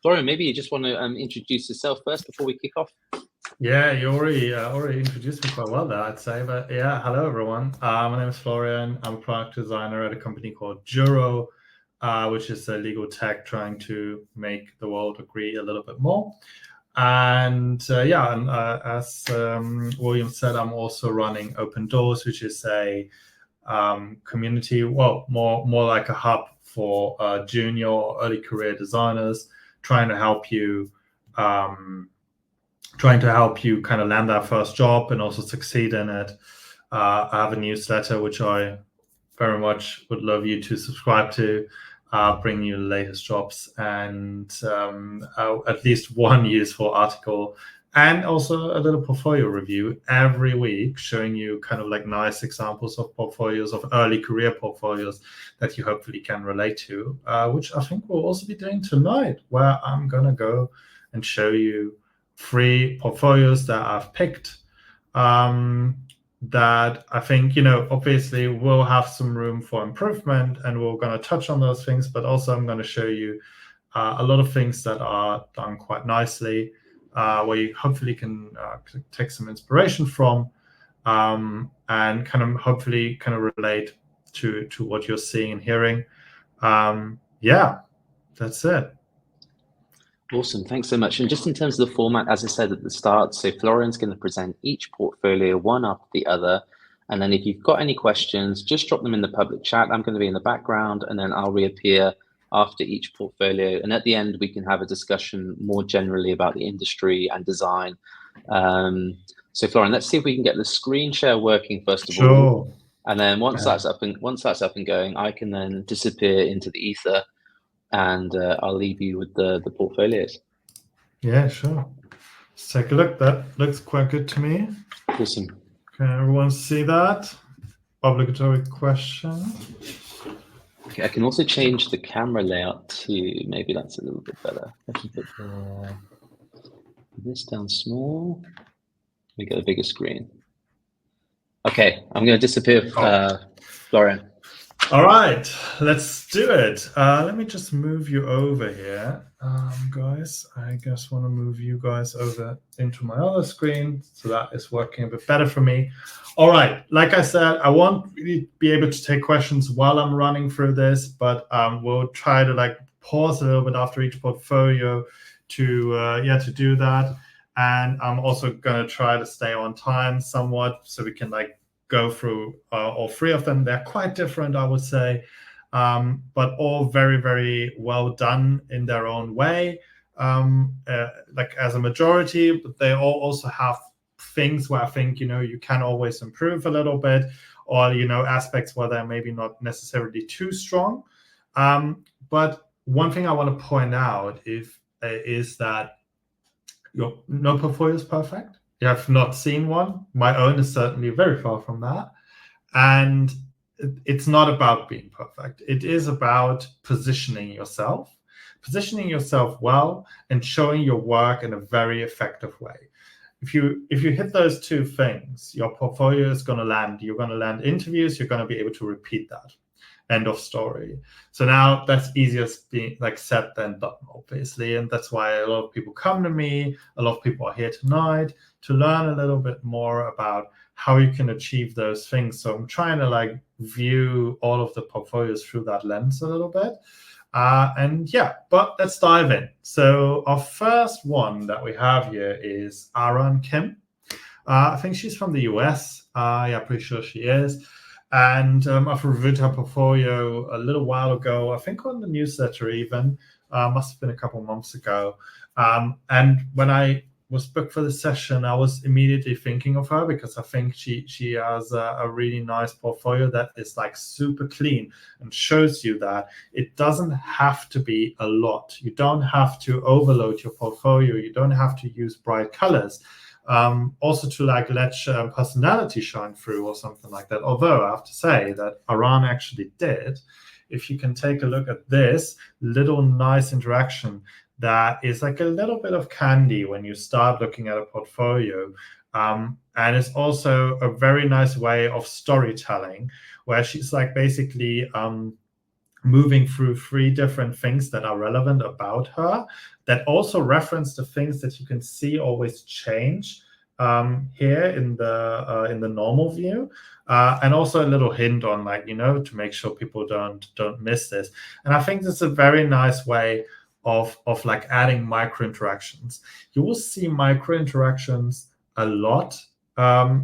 Florian, maybe you just want to introduce yourself first before we kick off. Yeah, you already introduced me quite well there, I'd say. But yeah, hello everyone. My name is Florian. I'm a product designer at a company called Juro, which is a legal tech trying to make the world agree a little bit more. And as William said, I'm also running Open Doors, which is a community, well, more like a hub for junior or early career designers, trying to help you kind of land that first job and also succeed in it. I have a newsletter which I very much would love you to subscribe to, bring you the latest jobs and at least one useful article, and also a little portfolio review every week, showing you kind of like nice examples of portfolios, of early career portfolios that you hopefully can relate to, which I think we'll also be doing tonight, where I'm going to go and show you 3 portfolios that I've picked that I think, obviously will have some room for improvement, and we're going to touch on those things, but also I'm going to show you a lot of things that are done quite nicely, where you hopefully can take some inspiration from, and kind of hopefully kind of relate to what you're seeing and hearing. That's it. Awesome, thanks so much. And just in terms of the format, as I said at the start, so Florian's going to present each portfolio one after the other. And then if you've got any questions, just drop them in the public chat. I'm going to be in the background, and then I'll reappear after each portfolio. And at the end, we can have a discussion more generally about the industry and design. So Florian, let's see if we can get the screen share working first of all. And then once that's up and going, I can then disappear into the ether, and I'll leave you with the portfolios. Yeah, sure. Let's take a look. That looks quite good to me. Awesome. Can everyone see that? Obligatory question. Okay, I can also change the camera layout too. Maybe that's a little bit better. I can put this down small. We get a bigger screen. Okay, I'm going to disappear, Florian. All right, let's do it. Let me just move you over here, guys. I just want to move you guys over into my other screen, so that is working a bit better for me. All right, like I said, I won't really be able to take questions while I'm running through this, but we'll try to pause a little bit after each portfolio to do that. And I'm also going to try to stay on time somewhat, so we can go through all 3 of them. They're quite different, I would say, but all very, very well done in their own way, as a majority. But they all also have things where I think, you can always improve a little bit, or, aspects where they're maybe not necessarily too strong. But one thing I want to point out is that no portfolio is perfect. You have not seen one. My own is certainly very far from that. And it's not about being perfect. It is about positioning yourself well, and showing your work in a very effective way. If you hit those 2 things, your portfolio is going to land. You're going to land interviews. You're going to be able to repeat that. End of story. So now that's easier said than done, obviously. And that's why a lot of people come to me. A lot of people are here tonight to learn a little bit more about how you can achieve those things. So I'm trying to view all of the portfolios through that lens a little bit. But let's dive in. So our first one that we have here is Aran Kim. I think she's from the US. Pretty sure she is. And I've reviewed her portfolio a little while ago, I think on the newsletter even, must have been a couple of months ago. And when I was booked for the session, I was immediately thinking of her, because I think she has a really nice portfolio that is super clean and shows you that it doesn't have to be a lot. You don't have to overload your portfolio. You don't have to use bright colors. Also to let personality shine through or something like that. Although I have to say that Aran actually did. If you can take a look at this little nice interaction, that is a little bit of candy when you start looking at a portfolio. And it's also a very nice way of storytelling, where she's basically moving through 3 different things that are relevant about her, that also reference the things that you can see always change here in the normal view, and also a little hint on, like, to make sure people don't miss this. And I think this is a very nice way of like adding micro interactions. You will see micro interactions a lot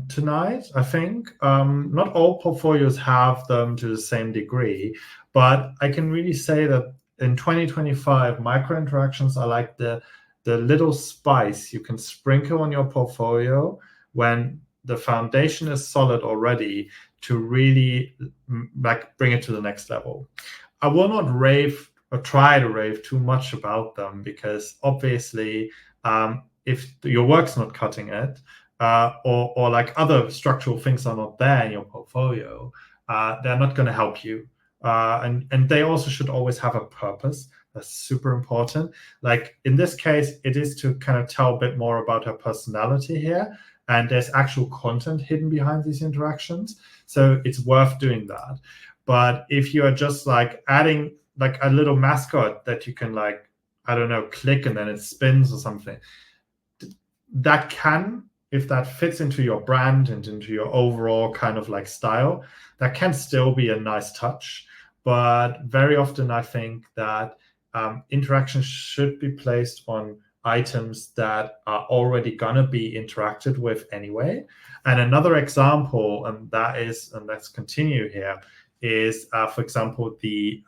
tonight, I think. Not all portfolios have them to the same degree, but I can really say that in 2025, micro interactions are like the little spice you can sprinkle on your portfolio when the foundation is solid already, to really like bring it to the next level. I will not rave or try to rave too much about them, because obviously if your work's not cutting it, or like other structural things are not there in your portfolio, they're not going to help you. And they also should always have a purpose. That's super important. Like in this case, it is to kind of tell a bit more about her personality here, and there's actual content hidden behind these interactions, so it's worth doing that. But if you are just like adding like a little mascot that you can, like, I don't know, click and then it spins or something, that can, if that fits into your brand and into your overall kind of like style, that can still be a nice touch. But very often I think that interactions should be placed on items that are already gonna be interacted with anyway. And another example, and let's continue here, is for example the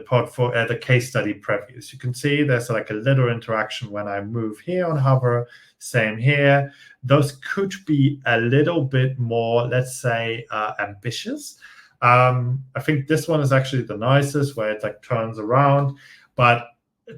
portfolio, the case study previews. You can see there's like a little interaction when I move here on hover. Same here. Those could be a little bit more, let's say, ambitious. I think this one is actually the nicest, where it like turns around, but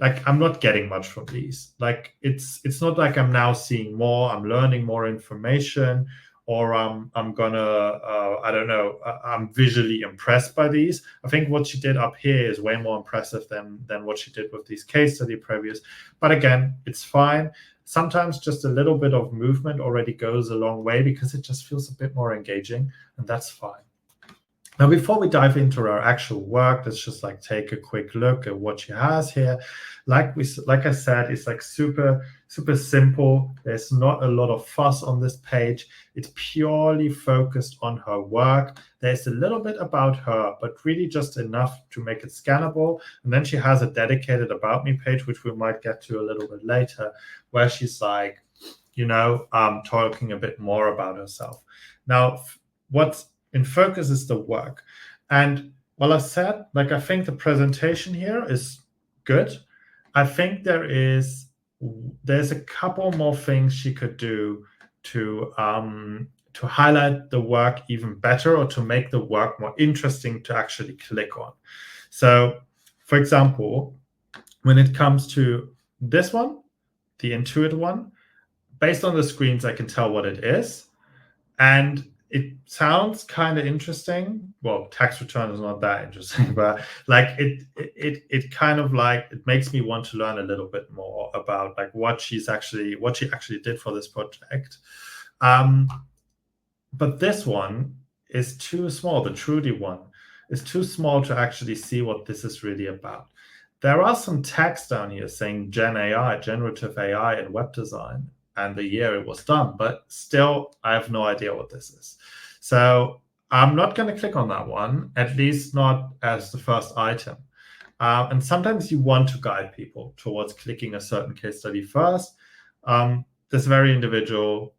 like I'm not getting much from these. Like it's not like I'm now seeing more, I'm learning more information, or I'm gonna I don't know, I'm visually impressed by these. I think what she did up here is way more impressive than what she did with these case study previews. But again, it's fine. Sometimes just a little bit of movement already goes a long way, because it just feels a bit more engaging, and that's fine. Now, before we dive into our actual work, let's just like take a quick look at what she has here. Like I said, it's like super simple. There's not a lot of fuss on this page. It's purely focused on her work. There's a little bit about her, but really just enough to make it scannable. And then she has a dedicated About Me page, which we might get to a little bit later, where she's like, talking a bit more about herself. Now, what's in focus is the work. And while I said, like, I think the presentation here is good, I think there's a couple more things she could do to highlight the work even better, or to make the work more interesting to actually click on. So, for example, when it comes to this one, the Intuit one, based on the screens, I can tell what it is. And it sounds kind of interesting. Well, tax return is not that interesting, but like it kind of like, it makes me want to learn a little bit more about like what she actually did for this project. But this one is too small. The Trudy one is too small to actually see what this is really about. There are some text down here saying Gen AI, generative AI in web design, and the year it was done, but still I have no idea what this is. So I'm not going to click on that one, at least not as the first item. And sometimes you want to guide people towards clicking a certain case study first. This is very individual,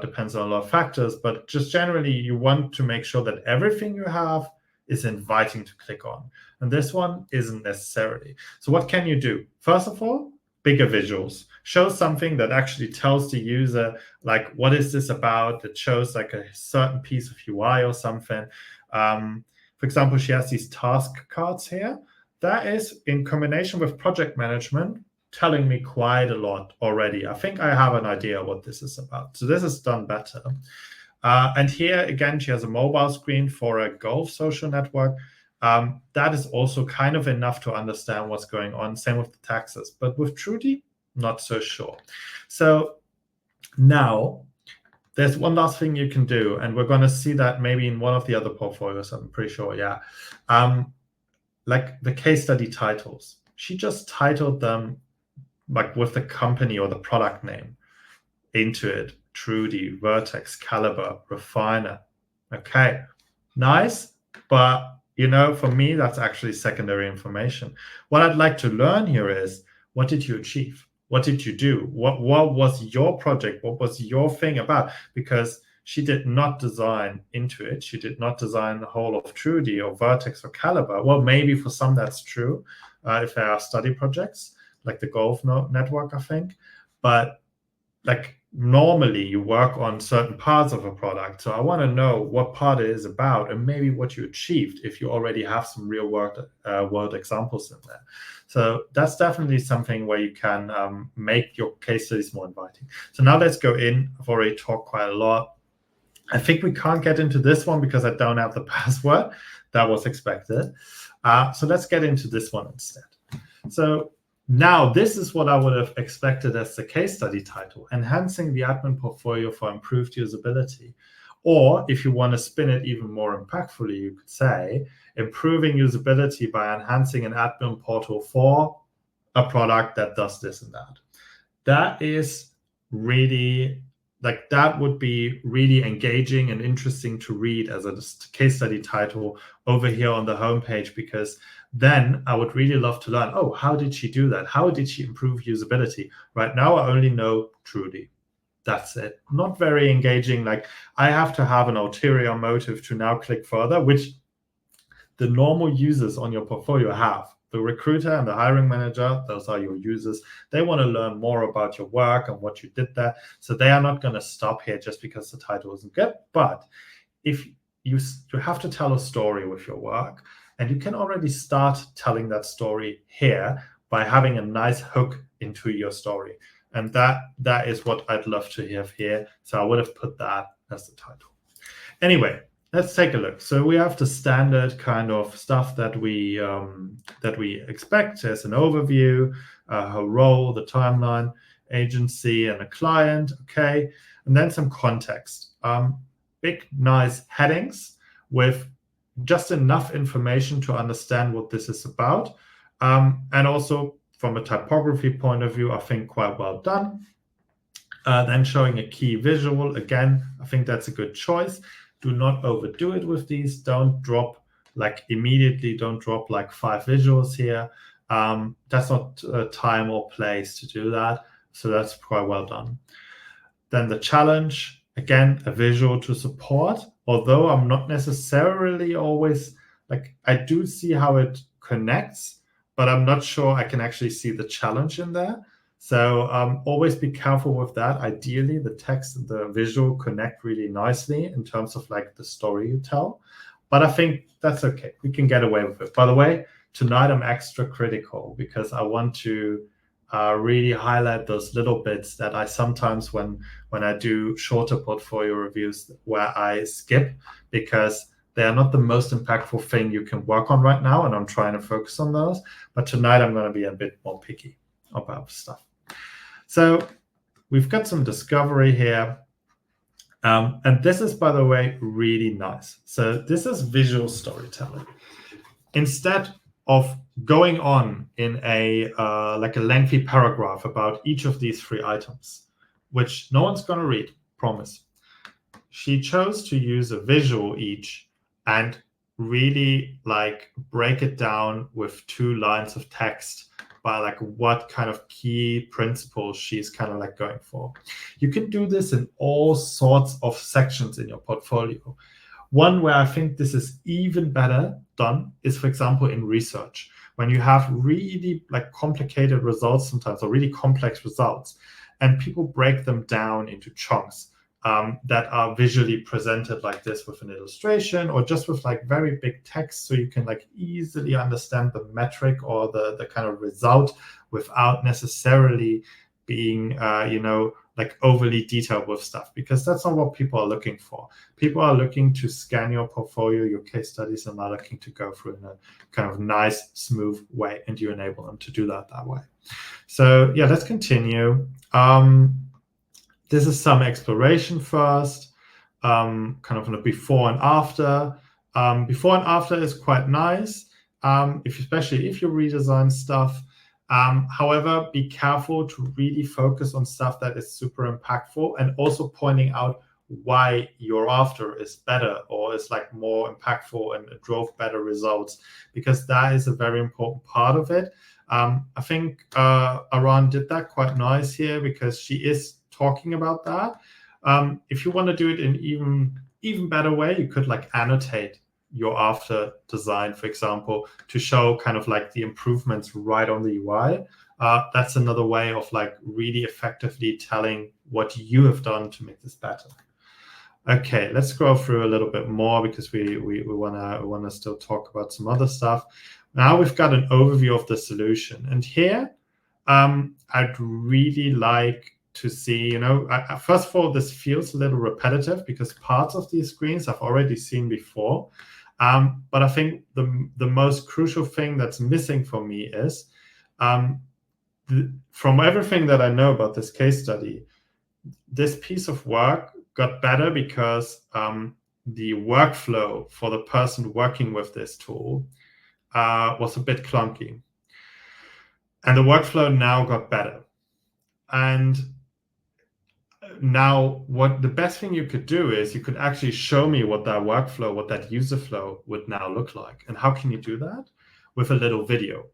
depends on a lot of factors, but just generally you want to make sure that everything you have is inviting to click on. And this one isn't necessarily. So what can you do? First of all, bigger visuals. Show something that actually tells the user, like, what is this about? That shows like a certain piece of UI or something. For example, she has these task cards here. That is, in combination with project management, telling me quite a lot already. I think I have an idea what this is about. So this is done better. And here, again, she has a mobile screen for a golf social network. That is also kind of enough to understand what's going on. Same with the taxes. But with Trudy, not so sure. So now there's one last thing you can do, and we're going to see that maybe in one of the other portfolios, I'm pretty sure, yeah. like the case study titles, she just titled them like with the company or the product name into it. Trudy, Vertex, Caliber, Refiner. Okay, nice. But, you know, for me, that's actually secondary information. What I'd like to learn here is, what did you achieve? What did you do? What was your project? What was your thing about? Because she did not design Intuit. She did not design the whole of Trudy or Vertex or Caliber. Well, maybe for some that's true, if there are study projects, like the Golf Network, I think. But like normally you work on certain parts of a product. So I want to know what part it is about and maybe what you achieved if you already have some real world examples in there. So that's definitely something where you can make your case studies more inviting. So now let's go in. I've already talked quite a lot. I think we can't get into this one because I don't have the password. That was expected. So let's get into this one instead. So now, this is what I would have expected as the case study title: enhancing the admin portfolio for improved usability. Or if you want to spin it even more impactfully, you could say improving usability by enhancing an admin portal for a product that does this and that. That is really, like, that would be really engaging and interesting to read as a case study title over here on the homepage, because then I would really love to learn, oh, how did she do that? How did she improve usability? Right now, I only know Trudy. That's it. Not very engaging. Like, I have to have an ulterior motive to now click further, which the normal users on your portfolio have. The recruiter and the hiring manager, those are your users. They want to learn more about your work and what you did there. So they are not going to stop here just because the title isn't good. But if you have to tell a story with your work, and you can already start telling that story here by having a nice hook into your story. And that is what I'd love to have here. So I would have put that as the title. Anyway, let's take a look. So we have the standard kind of stuff that we expect as an overview, her role, the timeline, agency, and a client. Okay, and then some context. Big, nice headings with just enough information to understand what this is about. And also from a typography point of view, I think quite well done. Then showing a key visual. Again, I think that's a good choice. Do not overdo it with these. Don't drop like immediately. Don't drop like 5 visuals here. That's not time or place to do that. So that's quite well done. Then the challenge, again, a visual to support. Although I'm not necessarily always, like, I do see how it connects, but I'm not sure I can actually see the challenge in there. So always be careful with that. Ideally, the text and the visual connect really nicely in terms of like the story you tell. But I think that's okay. We can get away with it. By the way, tonight I'm extra critical because I want to really highlight those little bits that I sometimes, when I do shorter portfolio reviews, where I skip because they are not the most impactful thing you can work on right now, and I'm trying to focus on those. But tonight I'm going to be a bit more picky about stuff. So we've got some discovery here. And this is, by the way, really nice. So this is visual storytelling. Instead of going on in a like a lengthy paragraph about each of these 3 items, which no one's going to read, promise. She chose to use a visual each and really like break it down with 2 lines of text by like what kind of key principles she's kind of like going for. You can do this in all sorts of sections in your portfolio. One where I think this is even better done is, for example, in research, when you have really like complicated results sometimes, or really complex results, and people break them down into chunks that are visually presented like this with an illustration, or just with like very big text, so you can like easily understand the metric or the kind of result without necessarily being like overly detailed with stuff, because that's not what people are looking for. People are looking to scan your portfolio, your case studies, and are looking to go through in a kind of nice, smooth way, and you enable them to do that way. So yeah, let's continue. This is some exploration first, kind of a before and after. Before and after is quite nice. especially if you redesign stuff. However, be careful to really focus on stuff that is super impactful, and also pointing out why your after is better or is like more impactful and drove better results, because that is a very important part of it. I think Aran did that quite nice here, because she is talking about that. If you want to do it in even better way, you could like annotate your after design, for example, to show kind of like the improvements right on the UI. That's another way of like really effectively telling what you have done to make this better. Okay, let's scroll through a little bit more, because we wanna still talk about some other stuff. Now we've got an overview of the solution, and here I'd really like to see, first of all, this feels a little repetitive because parts of these screens I've already seen before. But I think the most crucial thing that's missing for me is, from everything that I know about this case study, this piece of work got better because the workflow for the person working with this tool was a bit clunky. And the workflow now got better. And now the best thing you could do is you could actually show me what that workflow, what that user flow would now look like. And how can you do that? With a little video.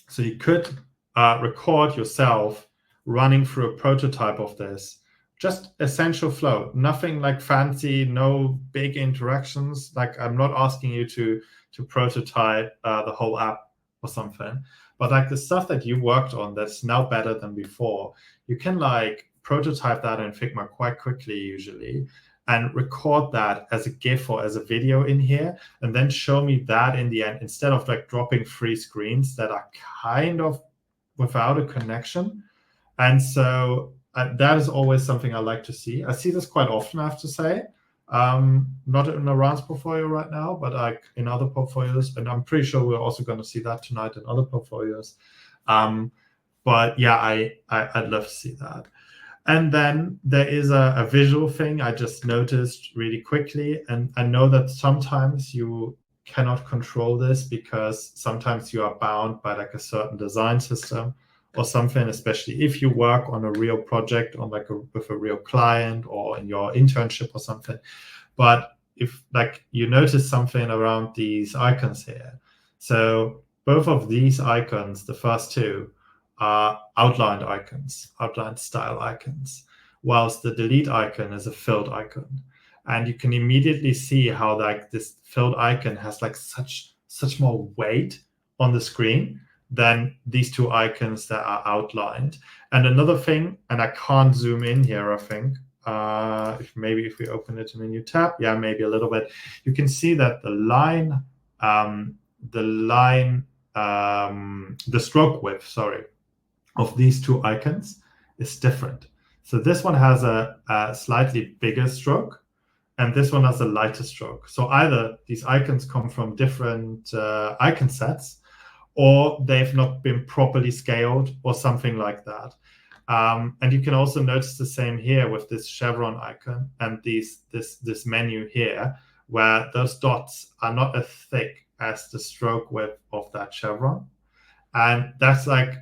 So you could record yourself running through a prototype of this, just essential flow, nothing like fancy, no big interactions. Like, I'm not asking you to prototype the whole app or something, but like the stuff that you worked on that's now better than before, you can like prototype that in Figma quite quickly usually, and record that as a GIF or as a video in here, and then show me that in the end, instead of like dropping 3 screens that are kind of without a connection. And so that is always something I like to see. I see this quite often, I have to say. Not in Aran's portfolio right now, but like in other portfolios, and I'm pretty sure we're also going to see that tonight in other portfolios. But yeah, I'd love to see that. And then there is a visual thing I just noticed really quickly. And I know that sometimes you cannot control this, because sometimes you are bound by like a certain design system or something, especially if you work on a real project on like with a real client or in your internship or something. But if like you notice something around these icons here, so both of these icons, the first two, are outlined icons, outlined style icons, whilst the delete icon is a filled icon. And you can immediately see how like this filled icon has like such more weight on the screen than these two icons that are outlined. And another thing, and I can't zoom in here, I think, if we open it in a new tab, yeah, maybe a little bit, you can see that the stroke width, sorry, of these two icons is different. So this one has a slightly bigger stroke, and this one has a lighter stroke. So either these icons come from different icon sets, or they've not been properly scaled or something like that. And you can also notice the same here with this chevron icon and this menu here, where those dots are not as thick as the stroke width of that chevron. And that's like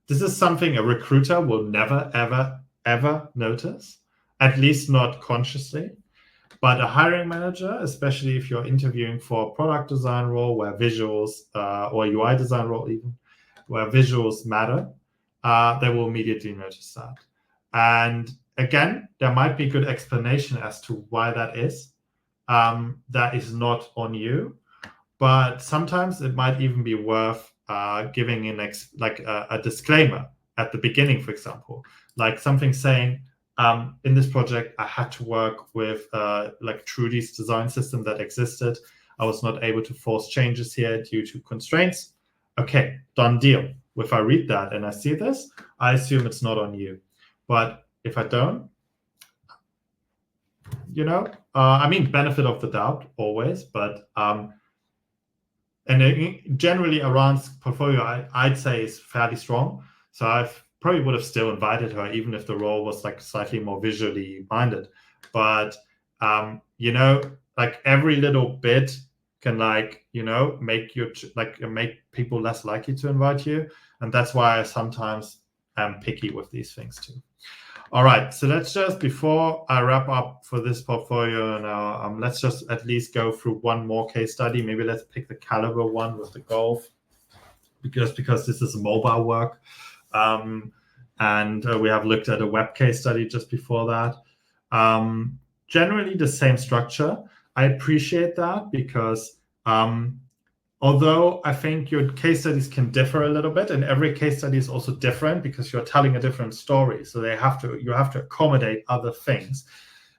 this is something a recruiter will never, ever, ever notice, at least not consciously. But a hiring manager, especially if you're interviewing for a product design role where visuals, or UI design role even, where visuals matter, they will immediately notice that. And again, there might be good explanation as to why that is. That is not on you, but sometimes it might even be worth giving a disclaimer at the beginning, for example, like something saying, in this project, I had to work with like Trudy's design system that existed. I was not able to force changes here due to constraints. Okay, done deal. If I read that and I see this, I assume it's not on you. But if I don't, I mean, benefit of the doubt always, but and generally Aran's portfolio, I'd say, is fairly strong. So I probably would have still invited her, even if the role was like slightly more visually minded. But like every little bit can make people less likely to invite you. And that's why I sometimes am picky with these things too. All right, so let's just, before I wrap up for this portfolio now, let's just at least go through one more case study. Maybe let's pick the caliber one with the golf, because this is mobile work. And we have looked at a web case study just before that. Generally the same structure. I appreciate that because although I think your case studies can differ a little bit, and every case study is also different because you're telling a different story. So you have to accommodate other things,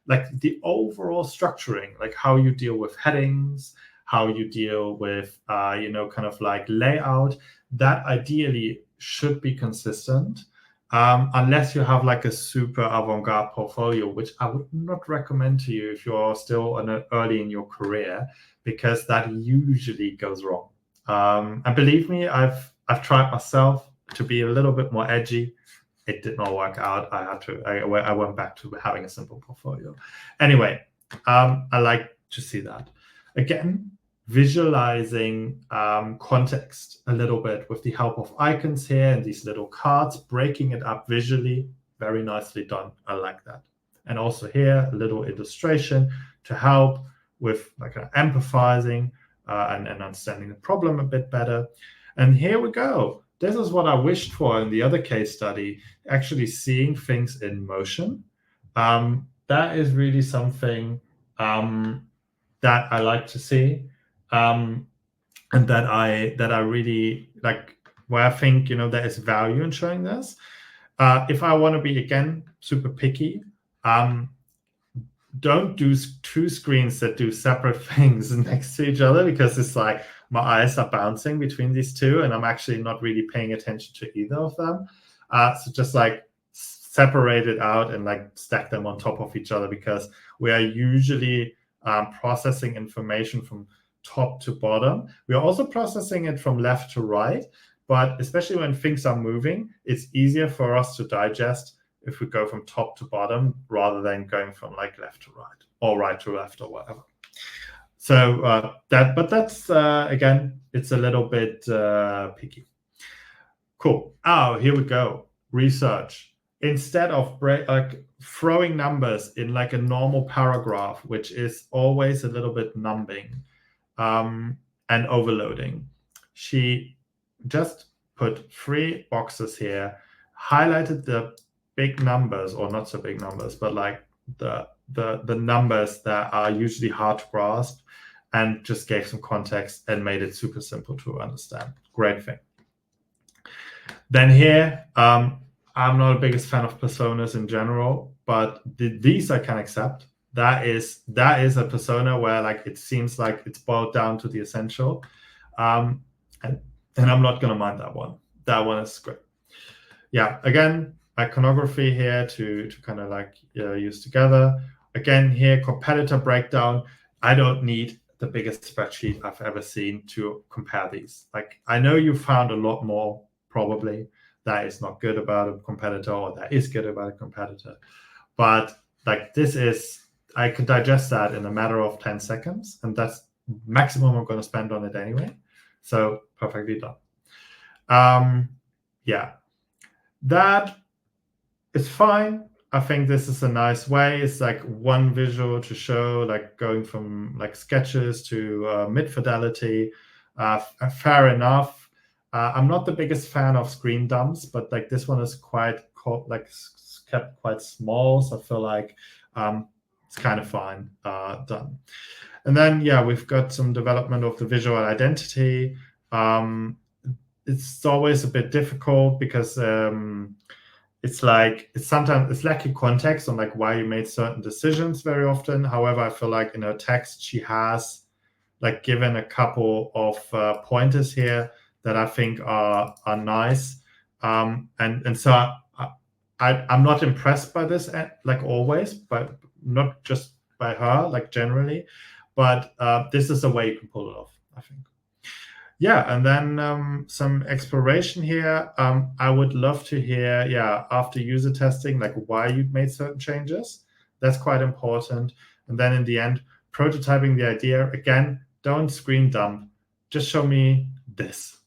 like the overall structuring, like how you deal with headings, how you deal with kind of like layout. That ideally should be consistent, unless you have like a super avant-garde portfolio, which I would not recommend to you if you're still early in your career, because that usually goes wrong. And believe me, I've tried myself to be a little bit more edgy. It did not work out. I went back to having a simple portfolio. Anyway, I like to see that. Again, visualizing context a little bit with the help of icons here and these little cards, breaking it up visually, very nicely done. I like that. And also here, a little illustration to help with like empathizing and understanding the problem a bit better. And here we go. This is what I wished for in the other case study, actually seeing things in motion. That is really something that I like to see. And that I really like, where I think there is value in showing this. If I want to be again super picky, don't do two screens that do separate things next to each other, because it's like my eyes are bouncing between these two and I'm actually not really paying attention to either of them. So just like separate it out and like stack them on top of each other, because we are usually processing information from top to bottom. We are also processing it from left to right, but especially when things are moving, it's easier for us to digest if we go from top to bottom rather than going from like left to right or right to left or whatever. So that's again, it's a little bit picky. Cool. Oh, here we go. Research. Instead of throwing numbers in like a normal paragraph, which is always a little bit numbing and overloading, she just put 3 boxes here, highlighted the big numbers, or not so big numbers, but like the numbers that are usually hard to grasp, and just gave some context and made it super simple to understand. Great thing. Then here, I'm not the biggest fan of personas in general, but these I can accept. That is a persona where like it seems like it's boiled down to the essential, and I'm not gonna mind that one. That one is great. Yeah, again, iconography here to kind of like use together. Again, here, competitor breakdown. I don't need the biggest spreadsheet I've ever seen to compare these. Like, I know you found a lot more probably that is not good about a competitor, or that is good about a competitor. But like this is, I could digest that in a matter of 10 seconds, and that's maximum I'm going to spend on it anyway. So perfectly done. Yeah, that is fine. I think this is a nice way. It's like one visual to show, like going from like sketches to mid fidelity. Fair enough. I'm not the biggest fan of screen dumps, but like this one is quite kept quite small, so I feel like it's kind of fine done. And then yeah, we've got some development of the visual identity. It's always a bit difficult because it's lacking context on like why you made certain decisions very often. However, I feel like in her text she has like given a couple of pointers here that I think are nice, and so I'm not impressed by this like always, but not just by her, like generally, but this is a way you can pull it off, I think. Yeah, and then some exploration here. I would love to hear, after user testing, like why you made certain changes. That's quite important. And then in the end, prototyping the idea. Again, don't screen dump. Just show me this.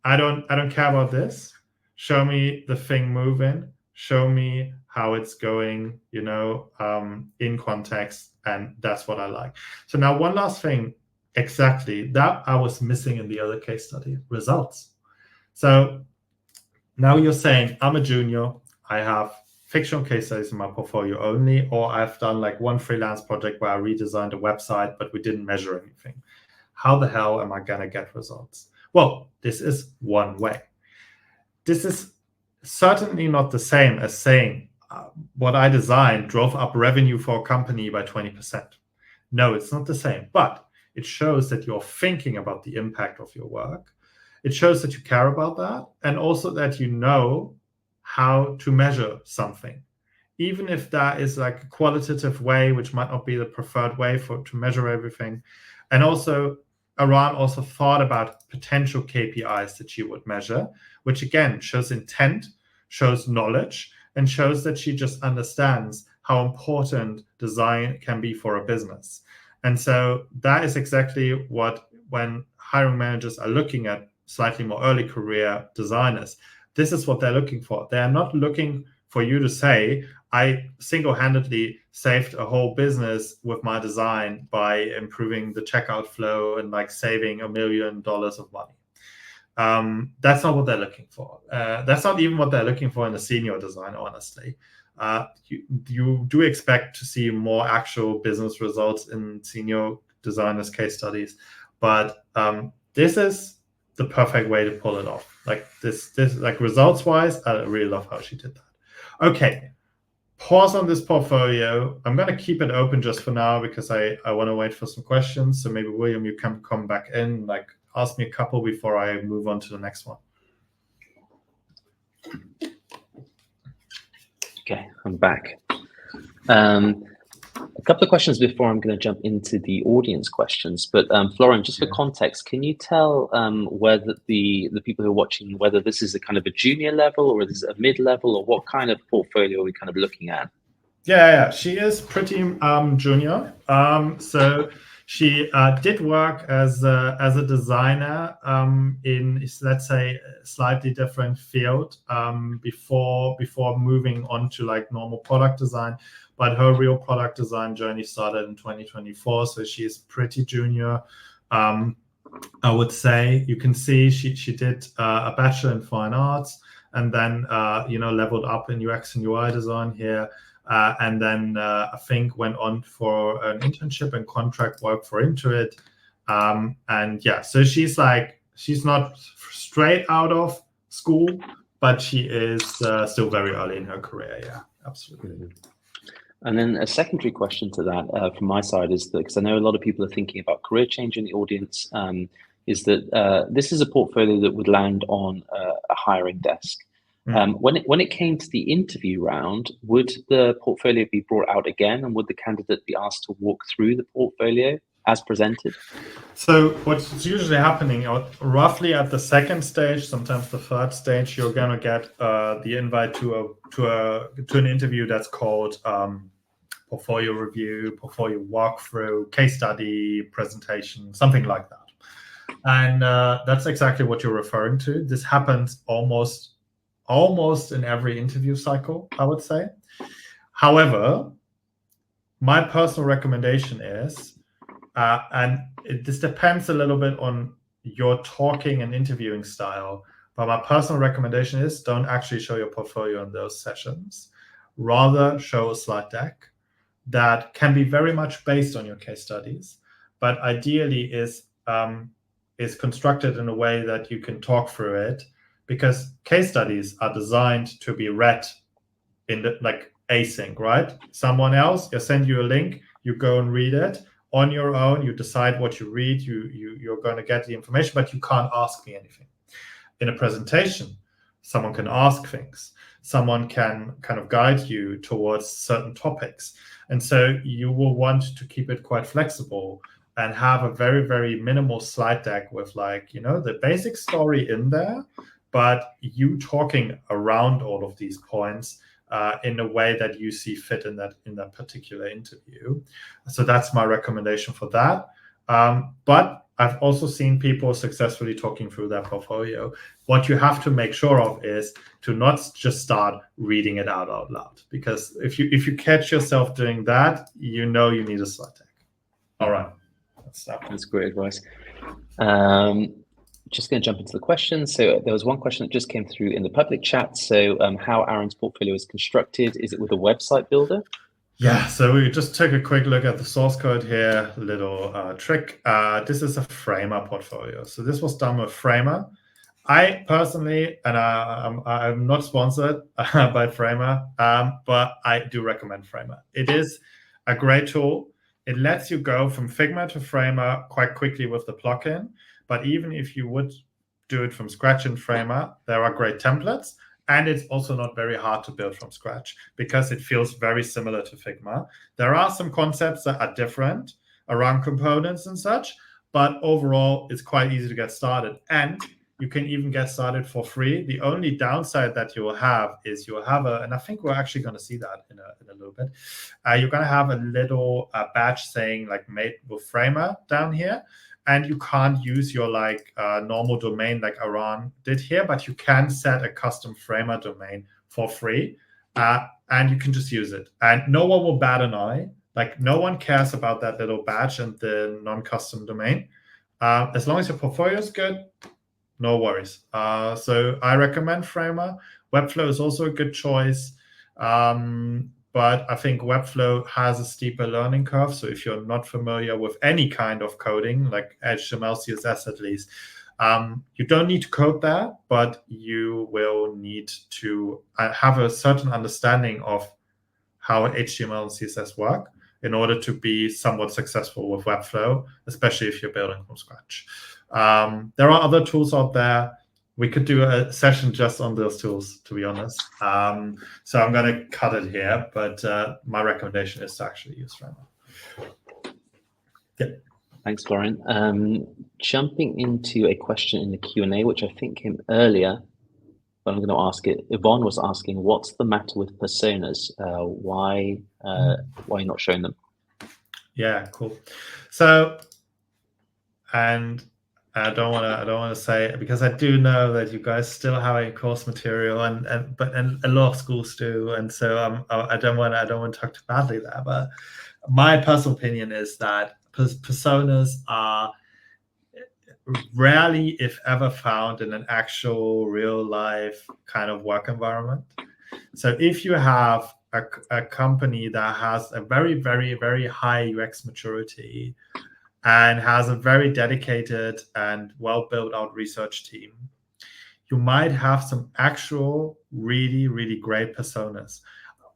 I don't care about this. Show me the thing moving. Show me how it's going, in context, and that's what I like. So now one last thing, exactly that I was missing in the other case study: results. So now you're saying I'm a junior, I have fictional case studies in my portfolio only, or I've done like one freelance project where I redesigned a website, but we didn't measure anything. How the hell am I gonna get results? Well, this is one way. This is certainly not the same as saying what I designed drove up revenue for a company by 20%. No, it's not the same, but it shows that you're thinking about the impact of your work. It shows that you care about that, and also that you know how to measure something, even if that is like a qualitative way, which might not be the preferred way to measure everything. And also, Aran also thought about potential KPIs that she would measure, which again shows intent, shows knowledge, and shows that she just understands how important design can be for a business. And so that is exactly what, when hiring managers are looking at slightly more early career designers, this is what they're looking for. They are not looking for you to say, I single-handedly saved a whole business with my design by improving the checkout flow and like saving $1 million of money. That's not what they're looking for. That's not even what they're looking for in a senior designer, honestly. You do expect to see more actual business results in senior designers' case studies, but this is the perfect way to pull it off. Like this like results-wise, I really love how she did that. Okay. Pause on this portfolio. I'm going to keep it open just for now because I want to wait for some questions. So maybe, William, you can come back in, like ask me a couple before I move on to the next one. Okay, I'm back. A couple of questions before I'm going to jump into the audience questions. But Florian, just for context, can you tell whether the people who are watching, whether this is a kind of a junior level or is it a mid-level, or what kind of portfolio are we kind of looking at? Yeah, she is pretty junior. So she did work as a designer in, let's say, a slightly different field before moving on to like normal product design. But her real product design journey started in 2024, so she is pretty junior. I would say you can see she did a bachelor in fine arts, and then leveled up in UX and UI design here. And then I think went on for an internship and contract work for Intuit. And yeah, so she's not straight out of school, but she is still very early in her career. Yeah, absolutely. Mm-hmm. And then a secondary question to that from my side is that, because I know a lot of people are thinking about career change in the audience, is that this is a portfolio that would land on a hiring desk. When it came to the interview round, would the portfolio be brought out again, and would the candidate be asked to walk through the portfolio as presented? So what's usually happening, roughly at the second stage, sometimes the third stage, you're gonna get the invite to an interview that's called portfolio review, portfolio walkthrough, case study, presentation, something like that. And that's exactly what you're referring to. This happens almost in every interview cycle, I would say. However, my personal recommendation is, this depends a little bit on your talking and interviewing style, but my personal recommendation is don't actually show your portfolio in those sessions. Rather, show a slide deck that can be very much based on your case studies, but ideally is constructed in a way that you can talk through it, because case studies are designed to be read in the, like, async, right? Someone else, I send you a link, you go and read it on your own, you decide what you read, you're going to get the information, but you can't ask me anything. In a presentation, someone can ask things, someone can kind of guide you towards certain topics. And so you will want to keep it quite flexible and have a very, very minimal slide deck with, like, the basic story in there, but you talking around all of these points in a way that you see fit in that particular interview. So that's my recommendation for that. But I've also seen people successfully talking through their portfolio. What you have to make sure of is to not just start reading it out loud, because if you catch yourself doing that, you need a slide deck. All right, that's great advice. Just going to jump into the questions. So there was one question that just came through in the public chat. So how Aran's portfolio is constructed, is it with a website builder? Yeah, so we just took a quick look at the source code here, little trick. This is a Framer portfolio. So this was done with Framer. I personally, and I'm not sponsored by Framer, but I do recommend Framer. It is a great tool. It lets you go from Figma to Framer quite quickly with the plugin. But even if you would do it from scratch in Framer, there are great templates. And it's also not very hard to build from scratch because it feels very similar to Figma. There are some concepts that are different around components and such, but overall, it's quite easy to get started. And you can even get started for free. The only downside that you will have is you will have and I think we're actually going to see that in a little bit. You're going to have a little badge saying like made with Framer down here. And you can't use your normal domain like Aran did here, but you can set a custom Framer domain for free, and you can just use it. And no one will bat an eye. Like no one cares about that little badge and the non-custom domain. As long as your portfolio is good, no worries. So I recommend Framer. Webflow is also a good choice. But I think Webflow has a steeper learning curve. So if you're not familiar with any kind of coding, like HTML, CSS at least, you don't need to code there, but you will need to have a certain understanding of how HTML and CSS work in order to be somewhat successful with Webflow, especially if you're building from scratch. There are other tools out there. We could do a session just on those tools, to be honest. So I'm going to cut it here, but my recommendation is to actually use Framer. Yeah. Thanks, Florian. Jumping into a question in the Q&A, which I think came earlier, but I'm going to ask it. Yvonne was asking, what's the matter with personas? Why not showing them? Yeah, cool. So, and I don't want to say it because I do know that you guys still have a course material, and a lot of schools do, and so I don't want to talk too badly there. But my personal opinion is that personas are rarely, if ever, found in an actual real life kind of work environment. So if you have a company that has a very, very, very high UX maturity and has a very dedicated and well built out research team, you might have some actual really, really great personas.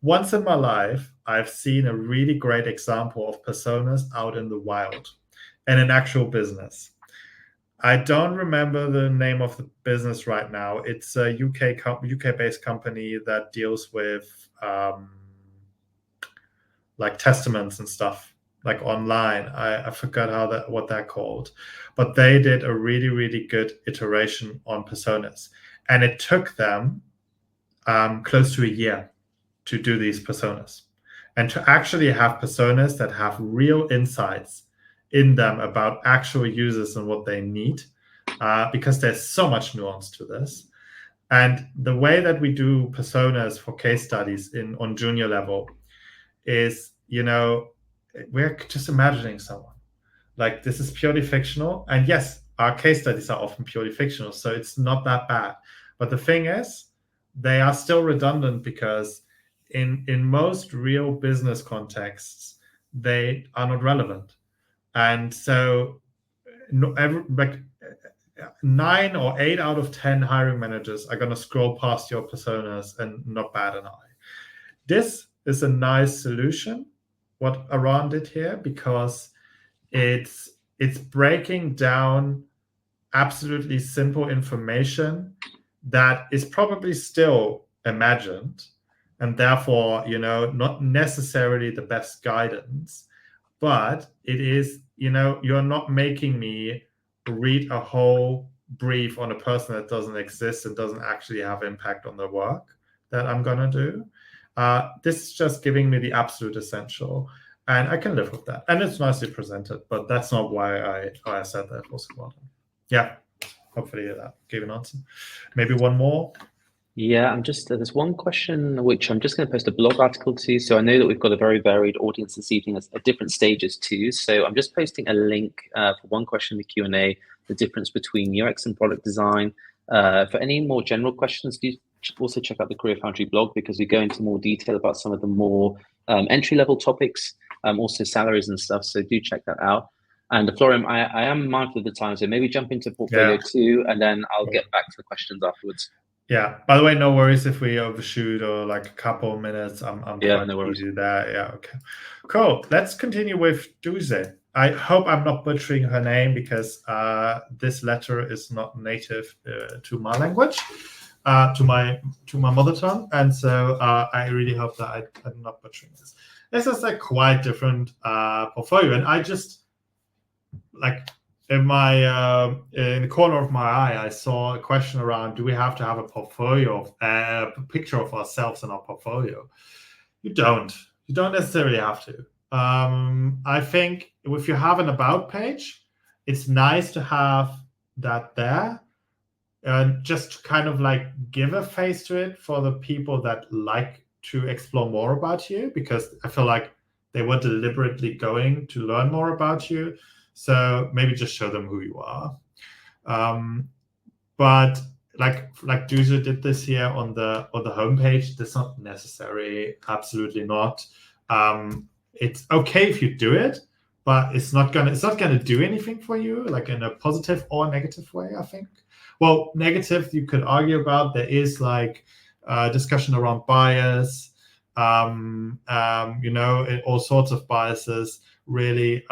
Once in my life, I've seen a really great example of personas out in the wild in an actual business. I don't remember the name of the business right now. It's a UK-based company that deals with like testaments and stuff, like online. I forgot what they're called, but they did a really, really good iteration on personas, and it took them close to a year to do these personas, and to actually have personas that have real insights in them about actual users and what they need, because there's so much nuance to this. And the way that we do personas for case studies on junior level is, we're just imagining someone. Like, this is purely fictional. And yes, our case studies are often purely fictional, so it's not that bad. But the thing is, they are still redundant because in most real business contexts, they are not relevant. And so 9 or 8 out of 10 hiring managers are going to scroll past your personas and not bat an eye. This is a nice solution, what Aran did here, because it's breaking down absolutely simple information that is probably still imagined, and therefore, not necessarily the best guidance, but it is, you're not making me read a whole brief on a person that doesn't exist and doesn't actually have impact on the work that I'm going to do. This is just giving me the absolute essential. And I can live with that. And it's nicely presented, but that's not why I said that was well done. Yeah, hopefully that gave an answer. Maybe one more. Yeah, there's one question which I'm just going to post a blog article to. So I know that we've got a very varied audience this evening at different stages too. So I'm just posting a link for one question in the Q&A, the difference between UX and product design. For any more general questions, do also check out the CareerFoundry blog, because we go into more detail about some of the more entry-level topics, also salaries and stuff. So do check that out. And Florian, I am mindful of the time, so maybe jump into portfolio 2, and then I'll get back to the questions afterwards. Yeah. By the way, no worries if we overshoot or like a couple of minutes. I'm quite no worries. easy to do that. Yeah. Okay. Cool. Let's continue with Duja. I hope I'm not butchering her name, because this letter is not native to my language, to my mother tongue, and so I really hope that I'm not butchering this. This is a quite different portfolio, and I just like. In the corner of my eye, I saw a question around: do we have to have a portfolio, a picture of ourselves in our portfolio? You don't necessarily have to. I think if you have an about page, it's nice to have that there, and just to kind of like give a face to it for the people that like to explore more about you, because I feel like they were deliberately going to learn more about you. So maybe just show them who you are. But like Duja did this here on the homepage, that's not necessary. Absolutely not. It's okay if you do it, but it's not gonna do anything for you, like in a positive or negative way, I think. Well, negative you could argue about. There is like discussion around bias, all sorts of biases, really,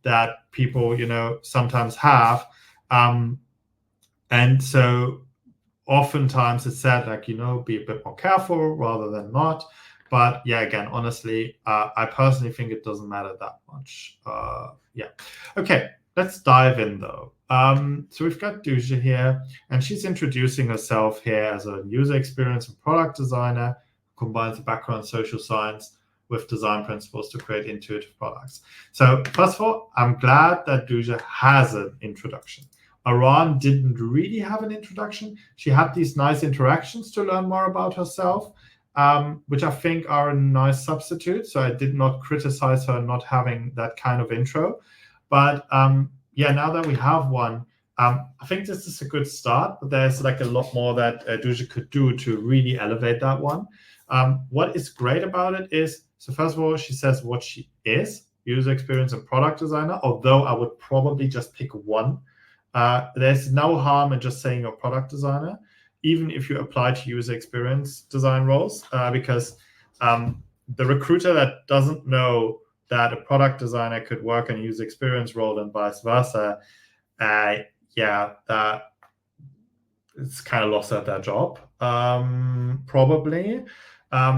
that people, sometimes have. And so oftentimes it's said, like, be a bit more careful rather than not. But yeah, again, honestly, I personally think it doesn't matter that much. Yeah. Okay, let's dive in though. So we've got Duja here, and she's introducing herself here as a user experience and product designer who combines a background in social science with design principles to create intuitive products. So first of all, I'm glad that Duja has an introduction. Aran didn't really have an introduction. She had these nice interactions to learn more about herself, which I think are a nice substitute. So I did not criticize her not having that kind of intro. But yeah, now that we have one, I think this is a good start, but there's like a lot more that Duja could do to really elevate that one. What is great about it is, so first of all, she says what she is, user experience and product designer, although I would probably just pick one. There's no harm in just saying you're a product designer, even if you apply to user experience design roles, because the recruiter that doesn't know that a product designer could work in a user experience role and vice versa, yeah, that it's kind of lost at their job, probably.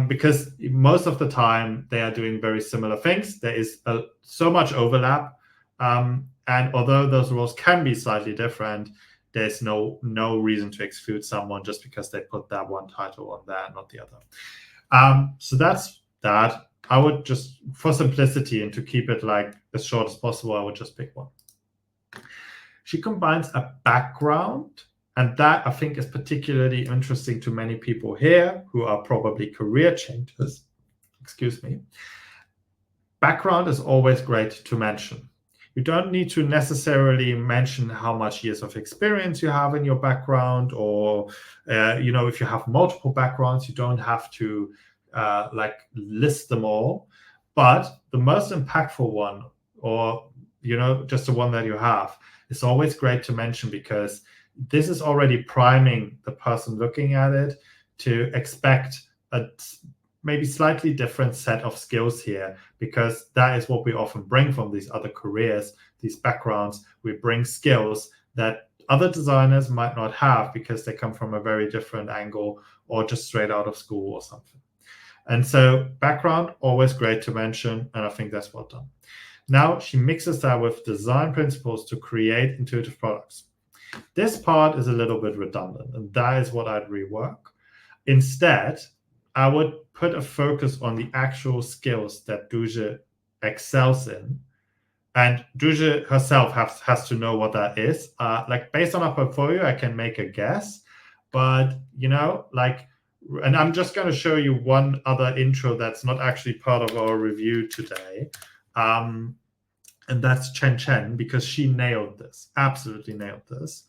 Because most of the time they are doing very similar things. There is so much overlap, and although those roles can be slightly different, there's no reason to exclude someone just because they put that one title on there and not the other. So that's that. I would just, for simplicity and to keep it like as short as possible, I would just pick one. She combines a background, and that I think is particularly interesting to many people here who are probably career changers. Excuse me. Background is always great to mention. You don't need to necessarily mention how much years of experience you have in your background, or if you have multiple backgrounds, you don't have to like list them all. But the most impactful one, or just the one that you have, is always great to mention, because this is already priming the person looking at it to expect a maybe slightly different set of skills here, because that is what we often bring from these other careers, these backgrounds. We bring skills that other designers might not have because they come from a very different angle or just straight out of school or something. And so background, always great to mention, and I think that's well done. Now she mixes that with design principles to create intuitive products. This part is a little bit redundant, and that is what I'd rework. Instead, I would put a focus on the actual skills that Duja excels in. And Duja herself has to know what that is. Like based on our portfolio, I can make a guess, but and I'm just going to show you one other intro that's not actually part of our review today. And that's Chen, because she nailed this, absolutely nailed this.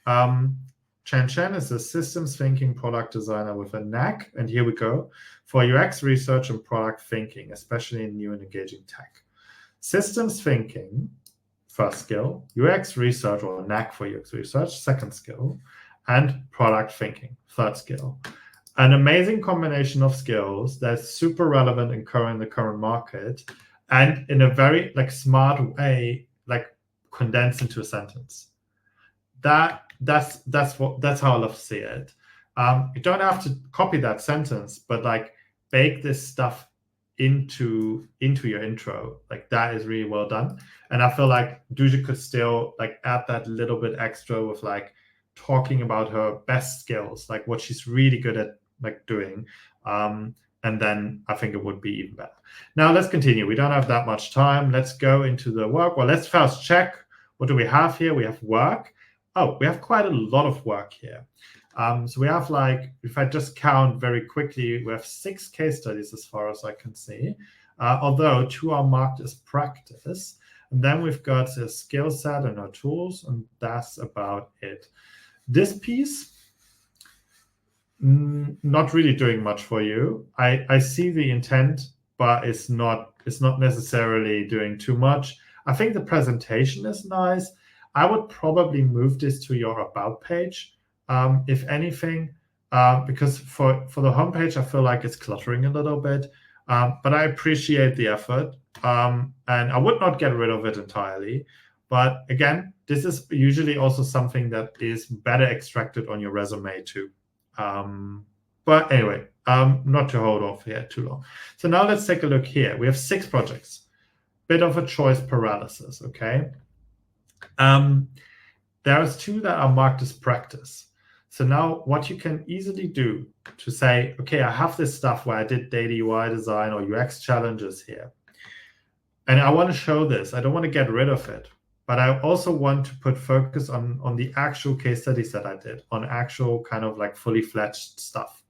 Chen is a systems thinking product designer with a knack, and here we go, for UX research and product thinking, especially in new and engaging tech. Systems thinking, first skill, UX research or knack for UX research, second skill, and product thinking, third skill. An amazing combination of skills that's super relevant in the current market, and in a very smart way, condensed into a sentence. That's how I love to see it. You don't have to copy that sentence, but bake this stuff into your intro. That is really well done. And I feel like Duja could still add that little bit extra with talking about her best skills, what she's really good at doing. And then I think it would be even better. Now let's continue. We don't have that much time. Let's go into the work. Well, let's first check, what do we have here? We have work. Oh, we have quite a lot of work here. So we have if I just count very quickly, we have 6 case studies as far as I can see, although 2 are marked as practice. And then we've got a skill set and our tools, and that's about it. This piece, not really doing much for you. I see the intent, but it's not necessarily doing too much. I think the presentation is nice. I would probably move this to your about page, if anything, because for the homepage, I feel like it's cluttering a little bit. But I appreciate the effort, and I would not get rid of it entirely. But again, this is usually also something that is better extracted on your resume too. But anyway, not to hold off here too long. So now let's take a look here. We have 6 projects. Bit of a choice paralysis, okay? There's 2 that are marked as practice. So now what you can easily do to say, okay, I have this stuff where I did data UI design or UX challenges here, and I want to show this. I don't want to get rid of it, but I also want to put focus on the actual case studies that I did, on actual kind of fully fledged stuff.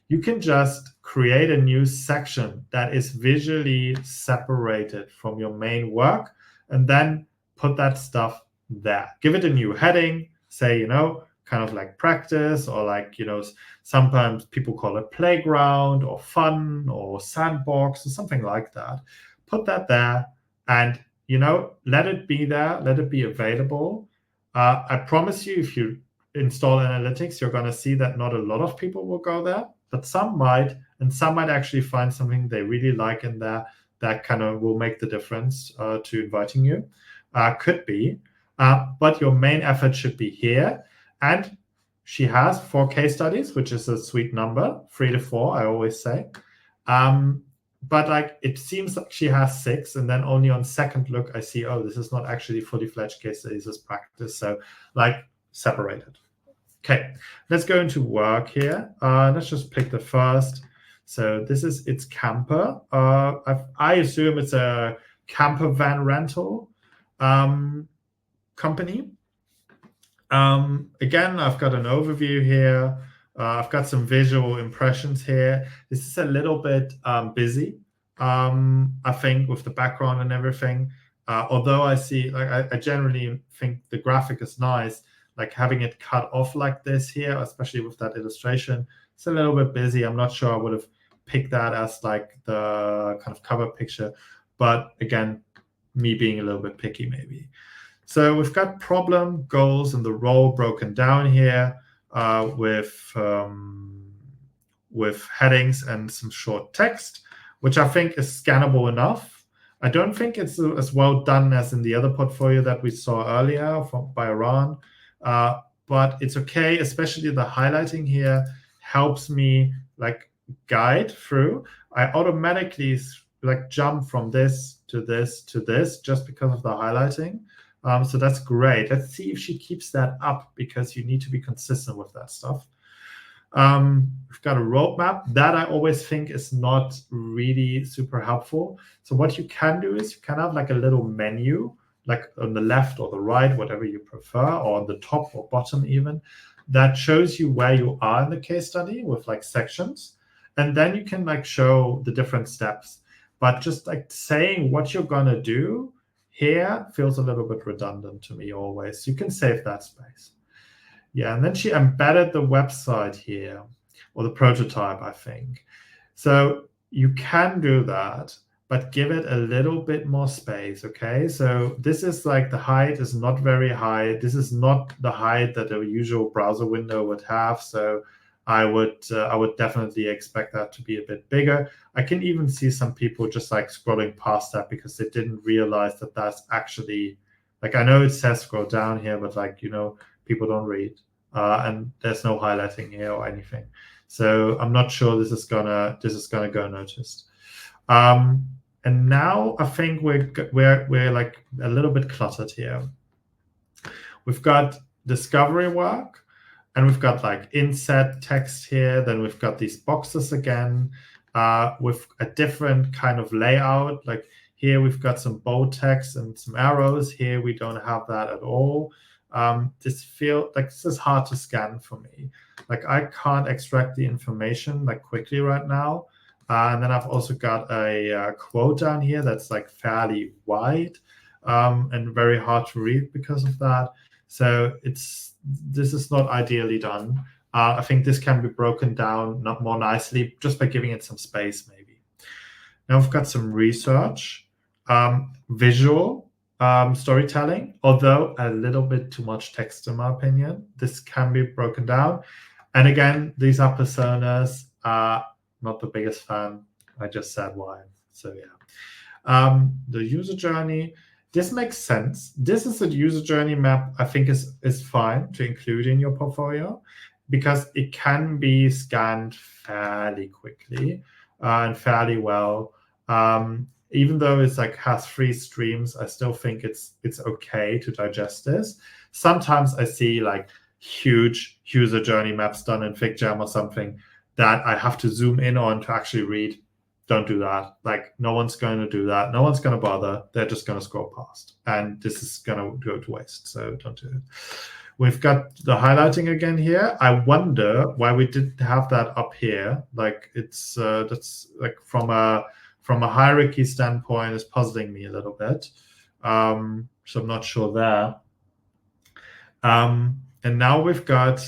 You can just create a new section that is visually separated from your main work, and then put that stuff there. Give it a new heading, say, kind of practice, or sometimes people call it playground or fun or sandbox or something like that. Put that there and, let it be there, let it be available. I promise you, if you install analytics, you're going to see that not a lot of people will go there, but some might, and some might actually find something they really like in there that kind of will make the difference to inviting you. Could be, but your main effort should be here. And she has 4 case studies, which is a sweet number, 3 to 4, I always say. But it seems like she has 6, and then only on second look, I see, oh, this is not actually fully fledged case studies as practice. So separated. Okay, let's go into work here. Let's just pick the first. So it's camper. I assume it's a camper van rental company. Again, I've got an overview here. I've got some visual impressions here. This is a little bit busy, I think, with the background and everything. Although I see, I generally think the graphic is nice. Having it cut off like this here, especially with that illustration, it's a little bit busy. I'm not sure I would have picked that as the kind of cover picture. But again, me being a little bit picky maybe. So we've got problem, goals, and the role broken down here with headings and some short text, which I think is scannable enough. I don't think it's as well done as in the other portfolio that we saw earlier by Aran, but it's okay. Especially the highlighting here helps me guide through. I automatically jump from this to this to this just because of the highlighting. So that's great. Let's see if she keeps that up, because you need to be consistent with that stuff. We've got a roadmap that I always think is not really super helpful. So what you can do is you can have like a little menu, like on the left or the right, whatever you prefer, or on the top or bottom even, that shows you where you are in the case study with like sections. And then you can like show the different steps. But just like saying what you're gonna do here feels a little bit redundant to me always. You can save that space. Yeah, and then she embedded the website here, or the prototype, I think. So you can do that, but give it a little bit more space, okay? So this is like the height is not very high. This is not the height that a usual browser window would have. So I would definitely expect that to be a bit bigger. I can even see some people just like scrolling past that because they didn't realize that that's actually, like, I know it says scroll down here, but like, you know, people don't read, and there's no highlighting here or anything. So I'm not sure this is gonna go noticed. And now I think we're like a little bit cluttered here. We've got discovery work, and we've got like inset text here. Then we've got these boxes again, with a different kind of layout. Like here we've got some bold text and some arrows. Here we don't have that at all. This is hard to scan for me. Like I can't extract the information like quickly right now. And then I've also got a quote down here that's like fairly wide, and very hard to read because of that. So this is not ideally done. I think this can be broken down not more nicely just by giving it some space, maybe. Now we've got some research, visual storytelling, although a little bit too much text in my opinion. This can be broken down. And again, these are personas. Not the biggest fan. I just said why. So yeah. The user journey. This makes sense. This is a user journey map I think is fine to include in your portfolio because it can be scanned fairly quickly and fairly well. Even though it's like has 3 streams, I still think it's okay to digest this. Sometimes I see like huge user journey maps done in FigJam or something that I have to zoom in on to actually read. Don't do that. Like no one's going to do that. No one's going to bother. They're just going to scroll past. And this is going to go to waste. So don't do it. We've got the highlighting again here. I wonder why we didn't have that up here. Like it's that's like from a hierarchy standpoint is puzzling me a little bit. So I'm not sure there. And now we've got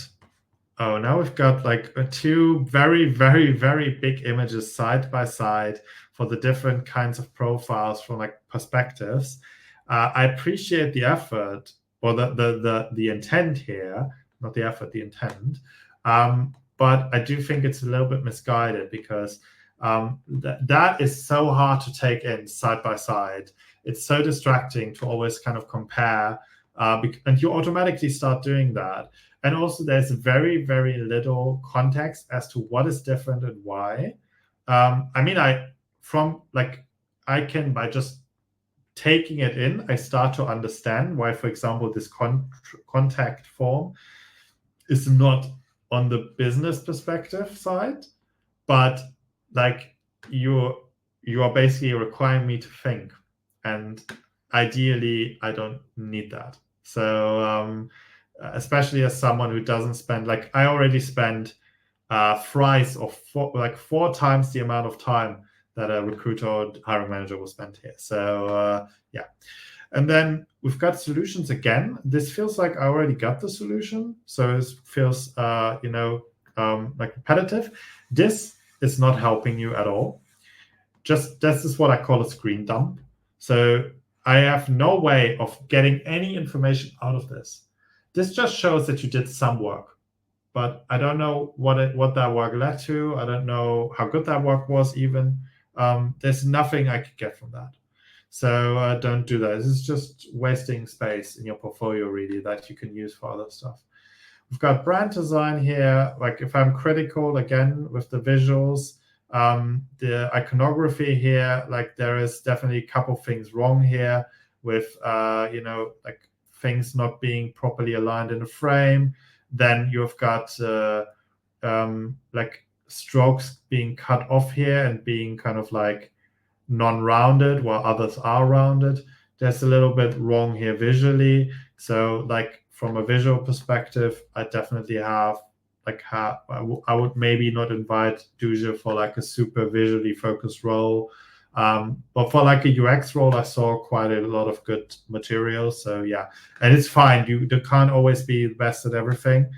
like 2 very, very, very big images side by side for the different kinds of profiles from like perspectives. I appreciate the effort or the intent here, not the effort, the intent. But I do think it's a little bit misguided because that is so hard to take in side by side. It's so distracting to always kind of compare, and you automatically start doing that. And also there's very, very little context as to what is different and why. I mean, I can, by just taking it in, I start to understand why, for example, this contact form is not on the business perspective side, but like you are basically requiring me to think. And ideally, I don't need that. So, especially as someone who doesn't spend, like I already spend thrice or 4 times the amount of time that a recruiter or hiring manager will spend here. So yeah. And then we've got solutions again. This feels like I already got the solution. So it feels, like repetitive. This is not helping you at all. Just this is what I call a screen dump. So I have no way of getting any information out of this. This just shows that you did some work, but I don't know what that work led to. I don't know how good that work was even. There's nothing I could get from that. So don't do that. This is just wasting space in your portfolio really that you can use for other stuff. We've got brand design here. Like if I'm critical again with the visuals, the iconography here, like there is definitely a couple things wrong here with, like things not being properly aligned in a frame. Then you've got like strokes being cut off here and being kind of like non-rounded while others are rounded. That's a little bit wrong here visually. So like from a visual perspective, I definitely have like I would maybe not invite Duja for like a super visually focused role. But for like a UX role, I saw quite a lot of good material. So yeah, and it's fine. You can't always be the best at everything.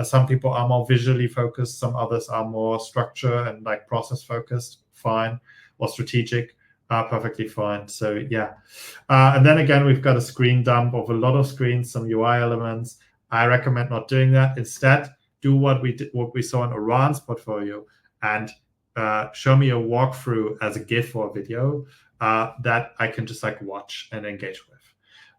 Some people are more visually focused. Some others are more structure and like process focused. Fine, or strategic. Perfectly fine. So yeah, and then again, we've got a screen dump of a lot of screens, some UI elements. I recommend not doing that. Instead, do what we saw in Aran's portfolio, and show me a walkthrough as a GIF or a video that I can just like watch and engage with.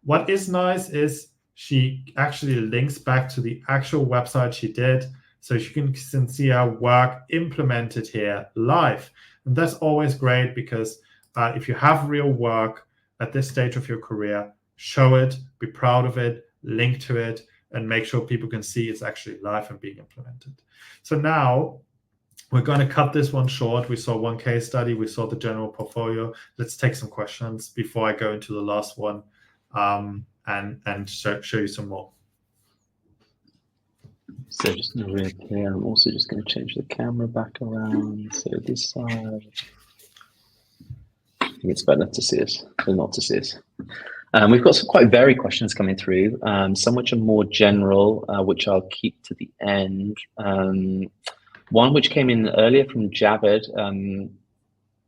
What is nice is she actually links back to the actual website she did, so you can see her work implemented here live. And that's always great because if you have real work at this stage of your career, show it, be proud of it, link to it, and make sure people can see it's actually live and being implemented. So now we're going to cut this one short. We saw one case study. We saw the general portfolio. Let's take some questions before I go into the last one and show you some more. So just really clear, I'm also just going to change the camera back around. So this side. I think it's better to see us than not to see us. We've got some quite varied questions coming through, some which are more general, which I'll keep to the end. One which came in earlier from Javed,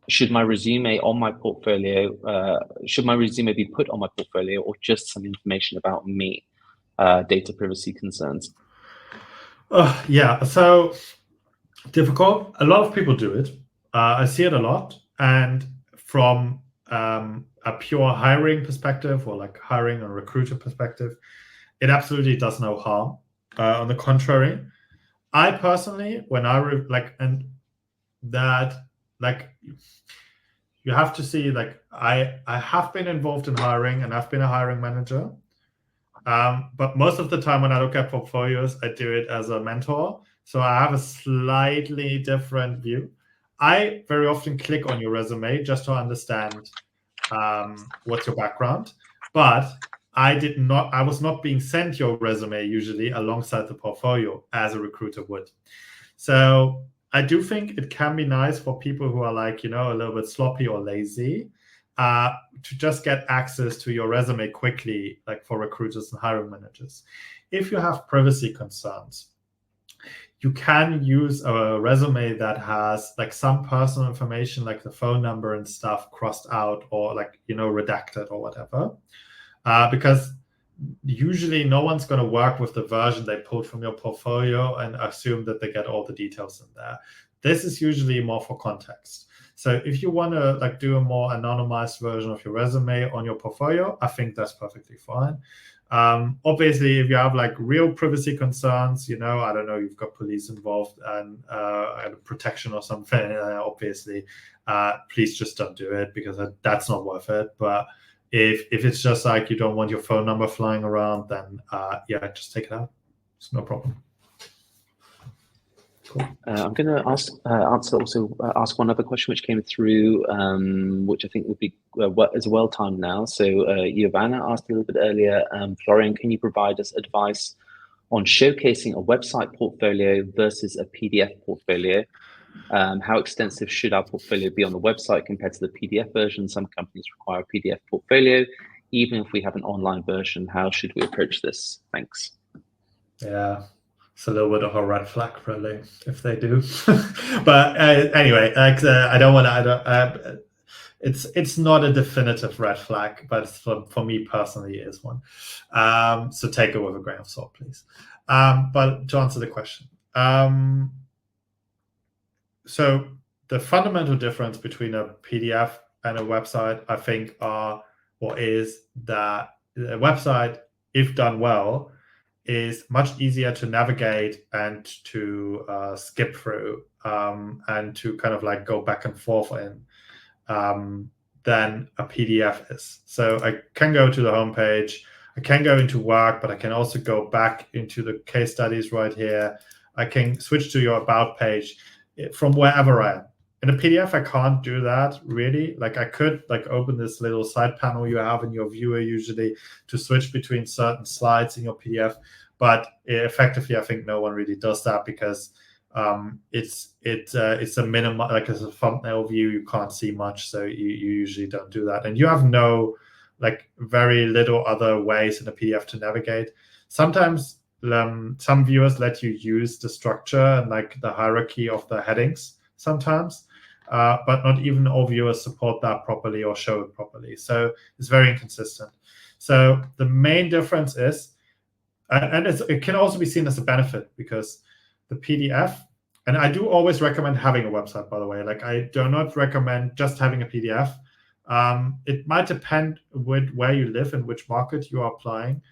should my resume on my portfolio, should my resume be put on my portfolio or just some information about me, data privacy concerns? Yeah, so difficult. A lot of people do it. I see it a lot. And from a pure hiring perspective or like hiring or recruiter perspective, it absolutely does no harm. On the contrary, I personally, when I you have to see, like I have been involved in hiring and I've been a hiring manager. But most of the time when I look at portfolios, I do it as a mentor. So I have a slightly different view. I very often click on your resume just to understand what's your background. But I was not being sent your resume usually alongside the portfolio as a recruiter would. So I do think it can be nice for people who are like, a little bit sloppy or lazy to just get access to your resume quickly, like for recruiters and hiring managers. If you have privacy concerns, you can use a resume that has like some personal information, like the phone number and stuff crossed out or like, redacted or whatever. Because usually no one's going to work with the version they pulled from your portfolio and assume that they get all the details in there. This is usually more for context. So if you want to like do a more anonymized version of your resume on your portfolio, I think that's perfectly fine. Obviously, if you have like real privacy concerns, I don't know, you've got police involved and protection or something, obviously, please just don't do it because that's not worth it. But if it's just like you don't want your phone number flying around, then yeah, just take it out. It's no problem. Cool. I'm going to ask one other question which came through, which I think would be is well timed now. So Giovanna asked a little bit earlier, Florian, can you provide us advice on showcasing a website portfolio versus a PDF portfolio? How extensive should our portfolio be on the website compared to the PDF version? Some companies require a PDF portfolio, even if we have an online version. How should we approach this? Thanks. Yeah. It's a little bit of a red flag, really, if they do. But anyway, I don't want to. It's not a definitive red flag, but for me personally, it is one. So take it with a grain of salt, please. But to answer the question, so the fundamental difference between a PDF and a website, I think, is that a website, if done well, is much easier to navigate and to skip through and to kind of like go back and forth in than a PDF is. So I can go to the homepage, I can go into work, but I can also go back into the case studies right here. I can switch to your about page from wherever I am. In a PDF, I can't do that really. Like I could like open this little side panel you have in your viewer usually to switch between certain slides in your PDF, but effectively, I think no one really does that because it's a minimal, like as a thumbnail view, you can't see much, so you usually don't do that, and you have no like very little other ways in a PDF to navigate. Sometimes some viewers let you use the structure and like the hierarchy of the headings sometimes, but not even all viewers support that properly or show it properly. So it's very inconsistent. So the main difference is, and it can also be seen as a benefit because the PDF, and I do always recommend having a website, by the way. Like I do not recommend just having a PDF. It might depend with where you live and which market you are applying.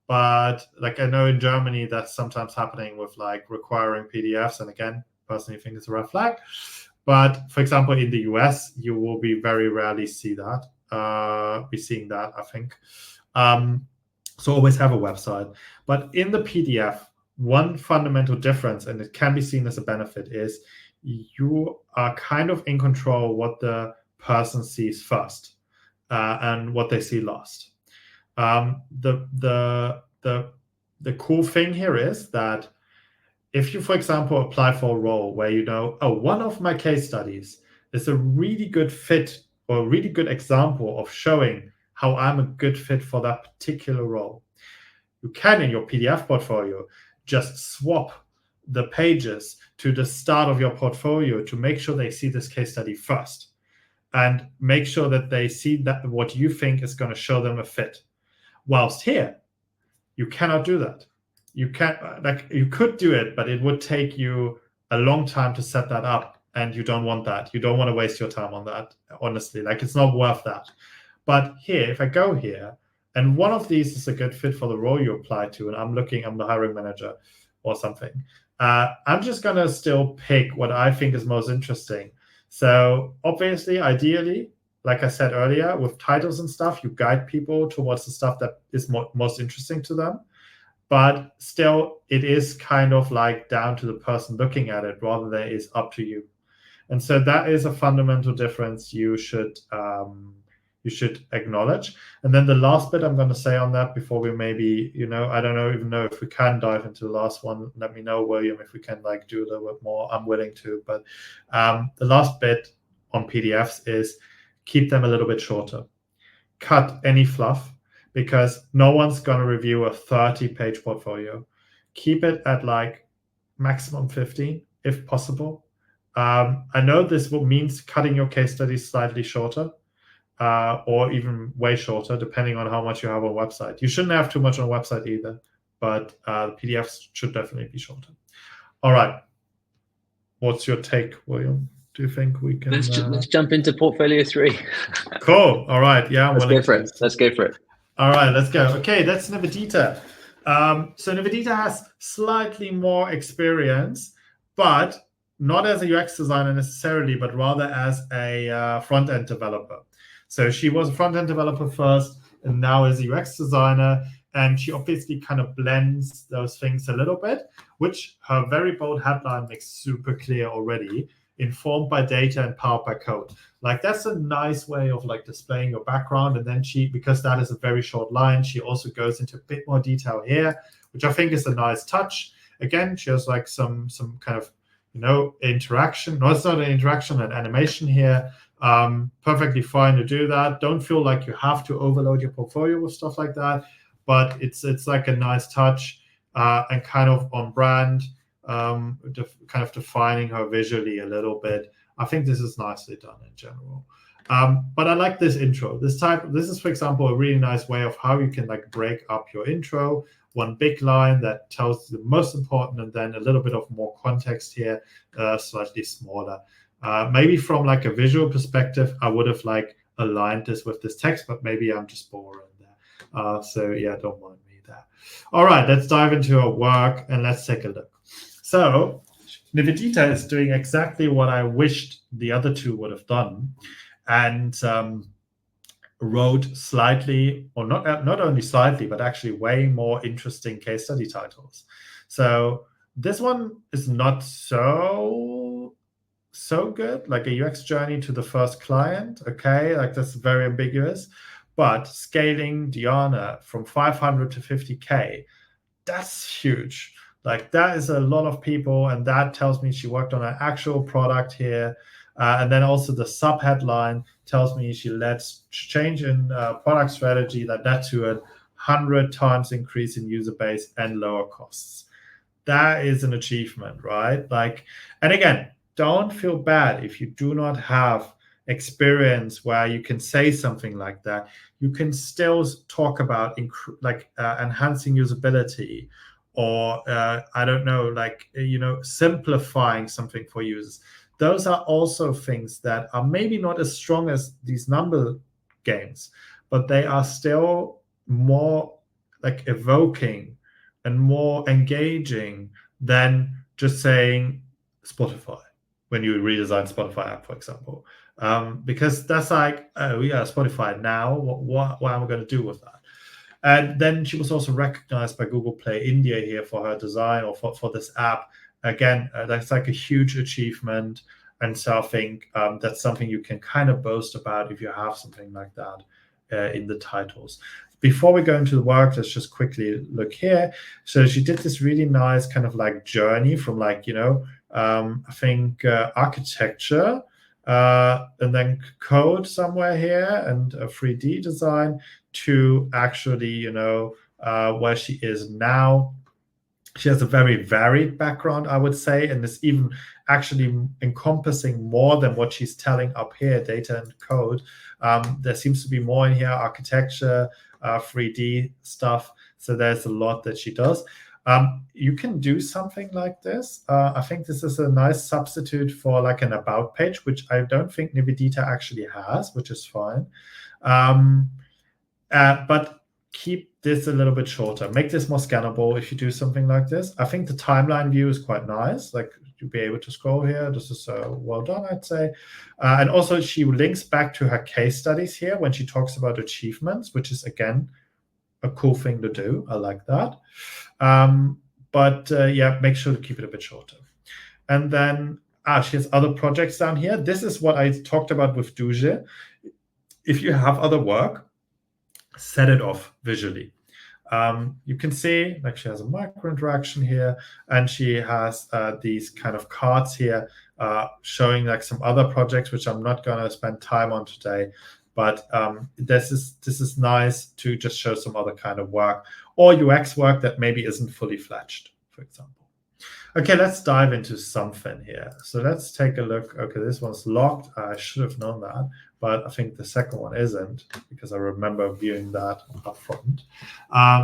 But like I know in Germany, that's sometimes happening with like requiring PDFs. And again, personally think it's a red flag. But for example, in the US, you will be very rarely see that. Be seeing that, I think. So always have a website. But in the PDF, one fundamental difference, and it can be seen as a benefit, is you are kind of in control what the person sees first and what they see last. The cool thing here is that if you, for example, apply for a role where you know, oh, one of my case studies is a really good fit or a really good example of showing how I'm a good fit for that particular role, you can in your PDF portfolio just swap the pages to the start of your portfolio to make sure they see this case study first and make sure that they see that what you think is going to show them a fit. Whilst here, you cannot do that. You can't, like you could do it, but it would take you a long time to set that up, and you don't want that. You don't want to waste your time on that, honestly. Like it's not worth that. But here, if I go here, and one of these is a good fit for the role you apply to, and I'm the hiring manager or something, I'm just gonna still pick what I think is most interesting. So obviously, ideally, like I said earlier, with titles and stuff, you guide people towards the stuff that is most interesting to them. But still, it is kind of like down to the person looking at it rather than it is up to you. And so that is a fundamental difference you should acknowledge. And then the last bit I'm going to say on that before we maybe, I don't even know if we can dive into the last one. Let me know, William, if we can like do a little bit more. I'm willing to. But the last bit on PDFs is keep them a little bit shorter. Cut any fluff, because no one's going to review a 30-page portfolio. Keep it at like maximum 15, if possible. I know this means cutting your case studies slightly shorter, or even way shorter, depending on how much you have on a website. You shouldn't have too much on a website either, but PDFs should definitely be shorter. All right. What's your take, William? Do you think we can... Let's jump into portfolio 3. Cool. All right. Yeah, Let's go for it. Let's go for it. All right, let's go. Okay, that's Nivedita. So Nivedita has slightly more experience, but not as a UX designer necessarily, but rather as a front-end developer. So she was a front-end developer first, and now is a UX designer. And she obviously kind of blends those things a little bit, which her very bold headline makes super clear already. Informed by data and powered by code. Like that's a nice way of like displaying your background. And then because that is a very short line, she also goes into a bit more detail here, which I think is a nice touch. Again, she has like some kind of, interaction. No, it's not an interaction, an animation here. Perfectly fine to do that. Don't feel like you have to overload your portfolio with stuff like that, but it's like a nice touch and kind of on brand. Kind of defining her visually a little bit. I think this is nicely done in general. But I like this intro. This is, for example, a really nice way of how you can like break up your intro. One big line that tells the most important, and then a little bit of more context here, slightly smaller. Maybe from like a visual perspective, I would have like aligned this with this text, but maybe I'm just boring there. So yeah, don't mind me there. All right, let's dive into her work and let's take a look. So Nivedita is doing exactly what I wished the other two would have done, and wrote slightly, or not only slightly, but actually way more interesting case study titles. So This one is not so good, like a UX journey to the first client. Okay, like that's very ambiguous. But scaling Diana from 500 to 50K, that's huge. Like that is a lot of people, and that tells me she worked on an actual product here. And then also the sub headline tells me she led change in product strategy that led to 100 times increase in user base and lower costs. That is an achievement, right? Like, and again, don't feel bad if you do not have experience where you can say something like that. You can still talk about enhancing usability, or I don't know, like, simplifying something for users. Those are also things that are maybe not as strong as these number games, but they are still more like evoking and more engaging than just saying Spotify when you redesign Spotify app, for example. Because that's like, oh yeah, Spotify now, what am I going to do with that? And then she was also recognized by Google Play India here for her design, or for this app. Again, that's like a huge achievement. And so I think that's something you can kind of boast about if you have something like that in the titles. Before we go into the work, let's just quickly look here. So she did this really nice kind of like journey from like, I think architecture, and then code somewhere here, and a 3D design, to actually, where she is now. She has a very varied background, I would say, and is even actually encompassing more than what she's telling up here, data and code. There seems to be more in here, architecture, 3D stuff. So there's a lot that she does. You can do something like this. I think this is a nice substitute for like an about page, which I don't think Nivedita actually has, which is fine. But keep this a little bit shorter. Make this more scannable if you do something like this. I think the timeline view is quite nice. Like, you'll be able to scroll here. This is well done, I'd say. And also she links back to her case studies here when she talks about achievements, which is, again, a cool thing to do. I like that. But yeah, make sure to keep it a bit shorter. And then she has other projects down here. This is what I talked about with Duja. If you have other work, set it off visually. You can see like she has a micro interaction here, and she has these kind of cards here showing like some other projects, which I'm not going to spend time on today. But this is nice to just show some other kind of work, or UX work that maybe isn't fully fledged, for example. Okay, let's dive into something here. So let's take a look. Okay, this one's locked. I should have known that, but I think the second one isn't, because I remember viewing that up front.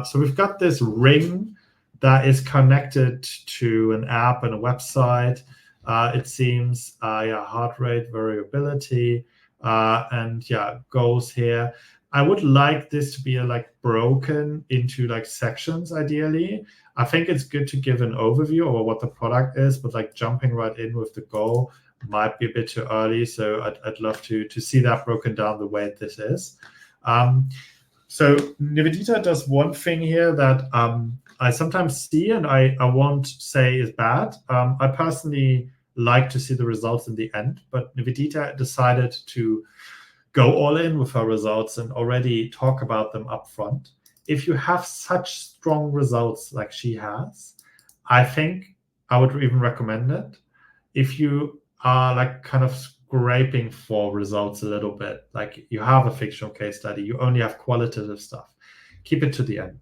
So we've got this ring that is connected to an app and a website. It seems, heart rate variability, and yeah, goals here. I would like this to be like broken into like sections, ideally. I think it's good to give an overview of what the product is, but like jumping right in with the goal might be a bit too early. So I'd love to see that broken down the way this is. So Nivedita does one thing here that I sometimes see, and I won't say is bad. I personally like to see the results in the end, but Nivedita decided to go all in with her results and already talk about them up front. If you have such strong results like she has, I think I would even recommend it. If you are like kind of scraping for results a little bit, like you have a fictional case study, you only have qualitative stuff, keep it to the end.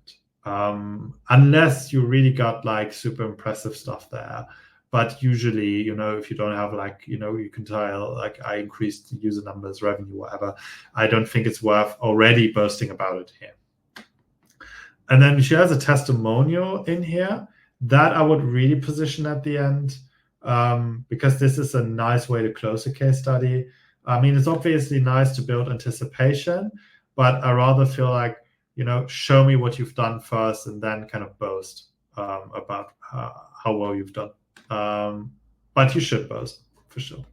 Unless you really got like super impressive stuff there. But usually, if you don't have like, you can tell like I increased user numbers, revenue, whatever, I don't think it's worth already boasting about it here. And then she has a testimonial in here that I would really position at the end, because this is a nice way to close a case study. I mean, it's obviously nice to build anticipation, but I rather feel like, show me what you've done first and then kind of boast about how well you've done. But you should boast, for sure.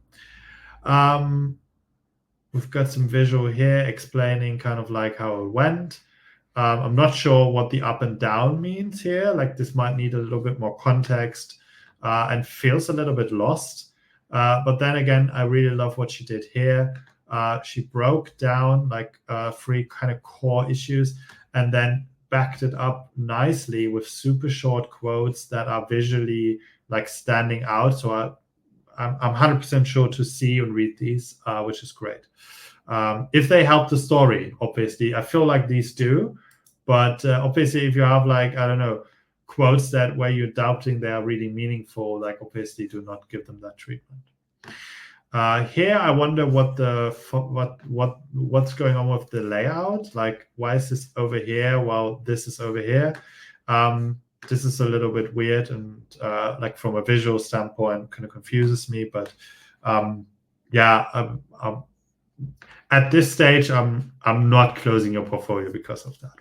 We've got some visual here explaining kind of like how it went. I'm not sure what the up and down means here. Like, this might need a little bit more context. and feels a little bit lost. But then again, I really love what she did here. She broke down like 3 kind of core issues and then backed it up nicely with super short quotes that are visually like standing out. So I'm 100% sure to see and read these, which is great. If they help the story, obviously, I feel like these do. But obviously, if you have like, I don't know, quotes that where you're doubting they are really meaningful, like obviously do not give them that treatment. Here, I wonder what's going on with the layout. Like, why is this over here while this is over here? This is a little bit weird and like from a visual standpoint, kind of confuses me. But yeah, at this stage, I'm not closing your portfolio because of that.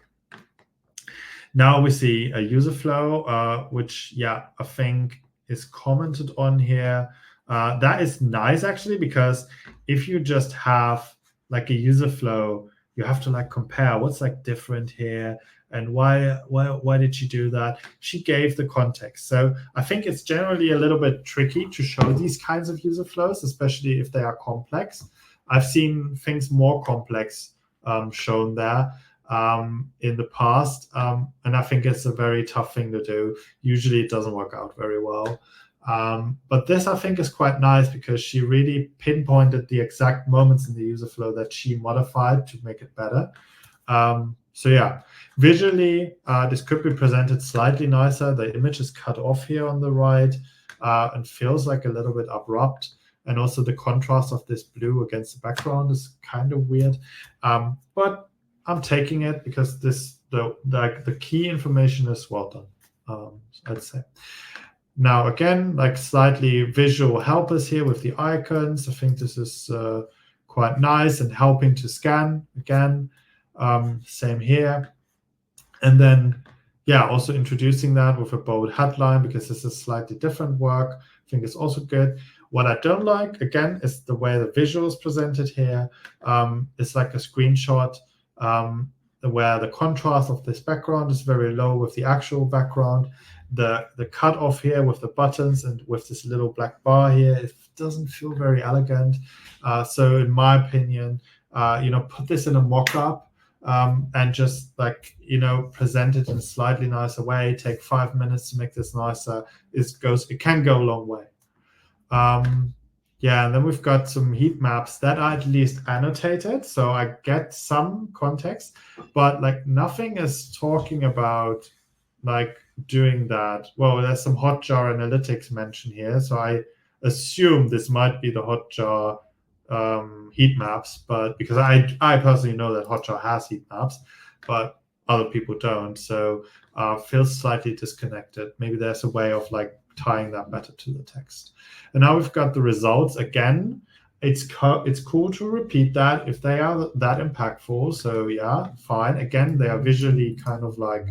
Now we see a user flow, which I think is commented on here. That is nice actually, because if you just have like a user flow, you have to like compare what's like different here and why did she do that? She gave the context. So I think it's generally a little bit tricky to show these kinds of user flows, especially if they are complex. I've seen things more complex shown there in the past, and I think it's a very tough thing to do. Usually it doesn't work out very well. But this, I think, is quite nice because she really pinpointed the exact moments in the user flow that she modified to make it better. So yeah, visually, this could be presented slightly nicer. The image is cut off here on the right and feels like a little bit abrupt. And also the contrast of this blue against the background is kind of weird. But I'm taking it because the key information is well done, I'd say. Now, again, like slightly visual helpers here with the icons. I think this is quite nice and helping to scan again. Same here. And then, also introducing that with a bold headline because this is slightly different work. I think it's also good. What I don't like, again, is the way the visual is presented here. It's like a screenshot where the contrast of this background is very low with the actual background. The cutoff here with the buttons and with this little black bar here, it doesn't feel very elegant. So in my opinion, put this in a mock-up and just like, present it in a slightly nicer way. Take 5 minutes to make this nicer. It can go a long way. And then we've got some heat maps that are at least annotated, so I get some context, but like nothing is talking about like doing that. Well, there's some Hotjar analytics mentioned here, so I assume this might be the Hotjar heat maps, but because I personally know that Hotjar has heat maps, but other people don't, so feels slightly disconnected. Maybe there's a way of like tying that better to the text. And now we've got the results again. It's cool to repeat that if they are that impactful. So yeah, fine. Again, they are visually kind of like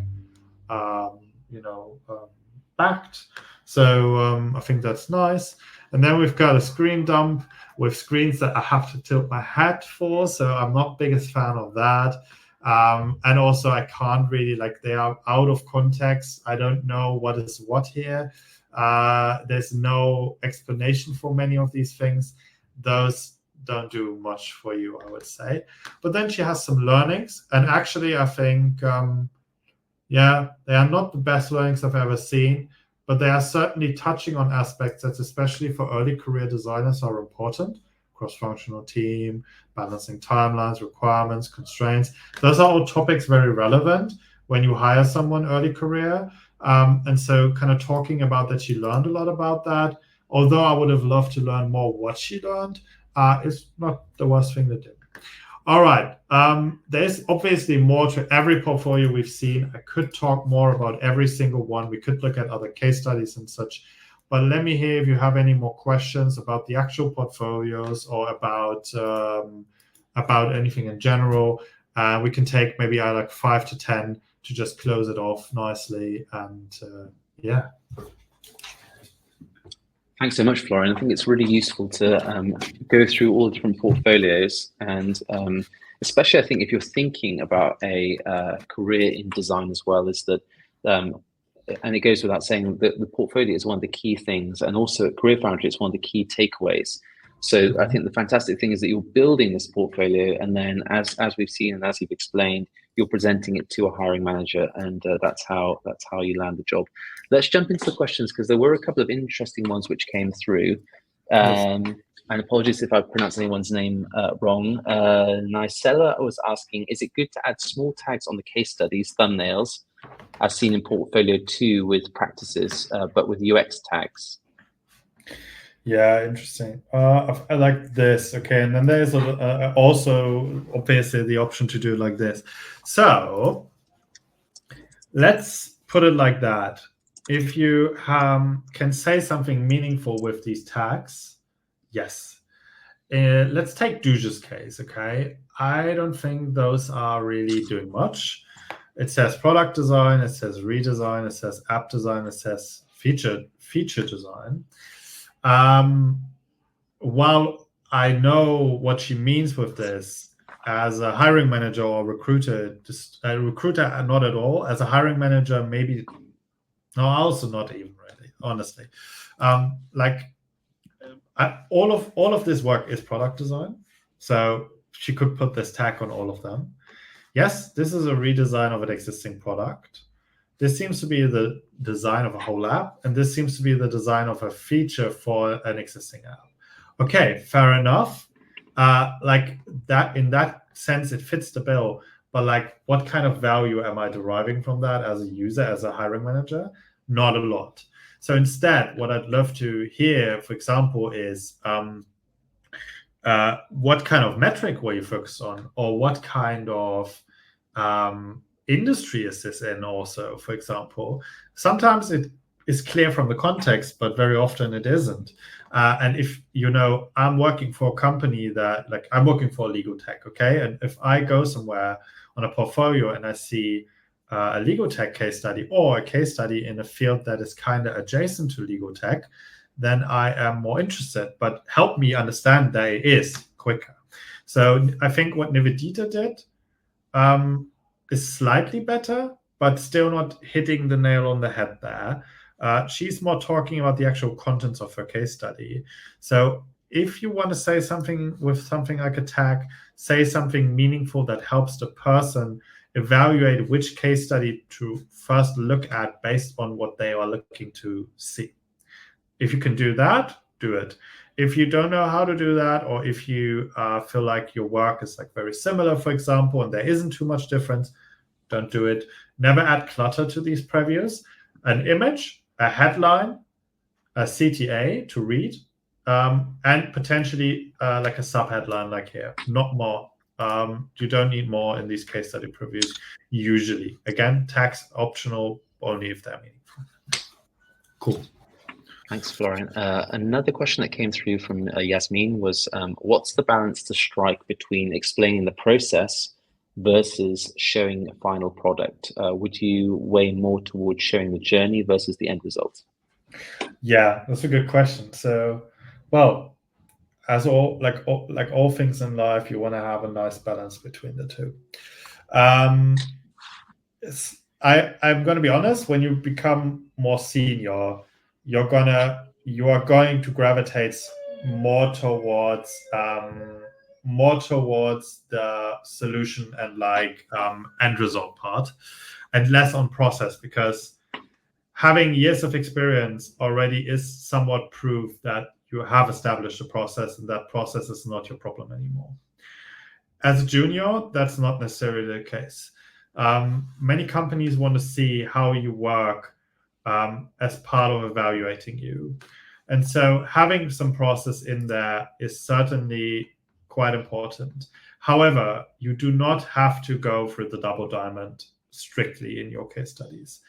backed. So I think that's nice. And then we've got a screen dump with screens that I have to tilt my head for. So I'm not biggest fan of that. And also I can't really, like, they are out of context. I don't know what is what here. There's no explanation for many of these things. Those don't do much for you, I would say. But then she has some learnings. And actually, I think, they are not the best learnings I've ever seen, but they are certainly touching on aspects that, especially for early career designers, are important. Cross-functional team, balancing timelines, requirements, constraints. Those are all topics very relevant when you hire someone early career. And so kind of talking about that she learned a lot about that, although I would have loved to learn more what she learned, is not the worst thing to do. All right. There's obviously more to every portfolio we've seen. I could talk more about every single one. We could look at other case studies and such. But let me hear if you have any more questions about the actual portfolios or about anything in general. We can take maybe like 5 to 10 to just close it off nicely. And Thanks so much, Florian. I think it's really useful to go through all the different portfolios, and especially I think if you're thinking about a career in design as well, is that and it goes without saying that the portfolio is one of the key things, and also at CareerFoundry, it's one of the key takeaways. So I think the fantastic thing is that you're building this portfolio, and then as we've seen and as you've explained, you're presenting it to a hiring manager, and that's how you land the job. Let's jump into the questions, because there were a couple of interesting ones which came through. And apologies if I pronounce anyone's name wrong. Nicella was asking, is it good to add small tags on the case studies, thumbnails, as seen in Portfolio 2 with practices, but with UX tags? Yeah, interesting. I like this. Okay, and then there's also obviously the option to do it like this. So let's put it like that. If you can say something meaningful with these tags, yes. Let's take Duja's case, okay? I don't think those are really doing much. It says product design, it says redesign, it says app design, it says feature design. While I know what she means with this, as a hiring manager or recruiter, not at all. As a hiring manager, maybe, no, also not even really, honestly. All of this work is product design, so she could put this tag on all of them. Yes, this is a redesign of an existing product. This seems to be the design of a whole app, and this seems to be the design of a feature for an existing app. Okay, fair enough. Like that, in that sense, it fits the bill. But like, what kind of value am I deriving from that as a user, as a hiring manager? Not a lot. So instead, what I'd love to hear, for example, is what kind of metric were you focused on, or what kind of industry is this in also, for example. Sometimes it is clear from the context, but very often it isn't. And if, I'm working for a company that, like, I'm working for legal tech, okay? And if I go somewhere on a portfolio and I see a legal tech case study, or a case study in a field that is kind of adjacent to legal tech, then I am more interested, but help me understand that it is quicker. So I think what Nivedita did is slightly better, but still not hitting the nail on the head there. She's more talking about the actual contents of her case study. So if you want to say something with something like a tag, say something meaningful that helps the person evaluate which case study to first look at based on what they are looking to see. If you can do that, do it. If you don't know how to do that, or if you feel like your work is like very similar, for example, and there isn't too much difference, don't do it. Never add clutter to these previews. An image, a headline, a CTA to read, and potentially like a sub-headline like here, not more. You don't need more in these case study previews usually. Again, tags optional only if they're meaningful. Cool. Thanks, Florian. Another question that came through from Yasmin was, what's the balance to strike between explaining the process versus showing a final product? Would you weigh more towards showing the journey versus the end result? Yeah, that's a good question. So, well, as all things in life, you want to have a nice balance between the two. I'm going to be honest. When you become more senior, you are going to gravitate more towards the solution and end result part, and less on process, because having years of experience already is somewhat proof that you have established a process, and that process is not your problem anymore. As a junior, that's not necessarily the case. Many companies want to see how you work as part of evaluating you. And so having some process in there is certainly quite important. However, you do not have to go for the double diamond strictly in your case studies.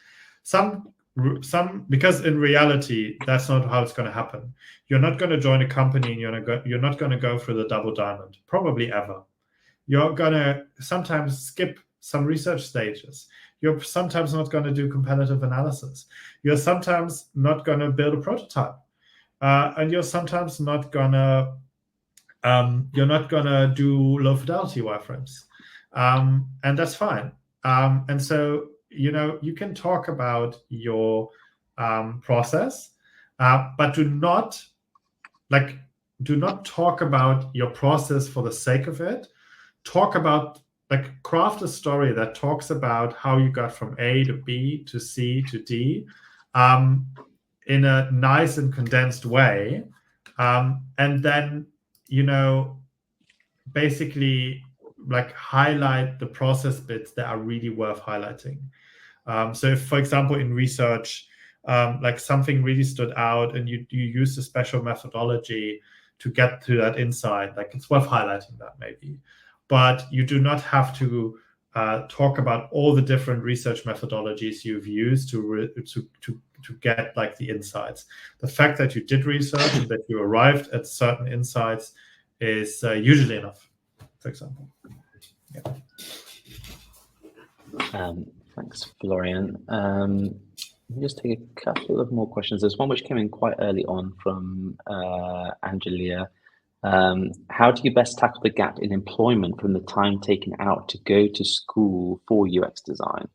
Because in reality, that's not how it's going to happen. You're not going to join a company and you're not going to go for the double diamond, probably ever. You're going to sometimes skip some research stages. You're sometimes not going to do competitive analysis. You're sometimes not going to build a prototype, and you're sometimes not going to do low fidelity wireframes, and that's fine. And so you can talk about your process, but do not talk about your process for the sake of it. Talk about, craft a story that talks about how you got from A to B to C to D in a nice and condensed way. And then, basically highlight the process bits that are really worth highlighting. So if, for example, in research, something really stood out and you use a special methodology to get to that insight, it's worth highlighting that maybe. But you do not have to talk about all the different research methodologies you've used to get the insights. The fact that you did research and that you arrived at certain insights is usually enough, for example. Yeah. Thanks, Florian. Let me just take a couple of more questions. There's one which came in quite early on from Angelia. How do you best tackle the gap in employment from the time taken out to go to school for UX design?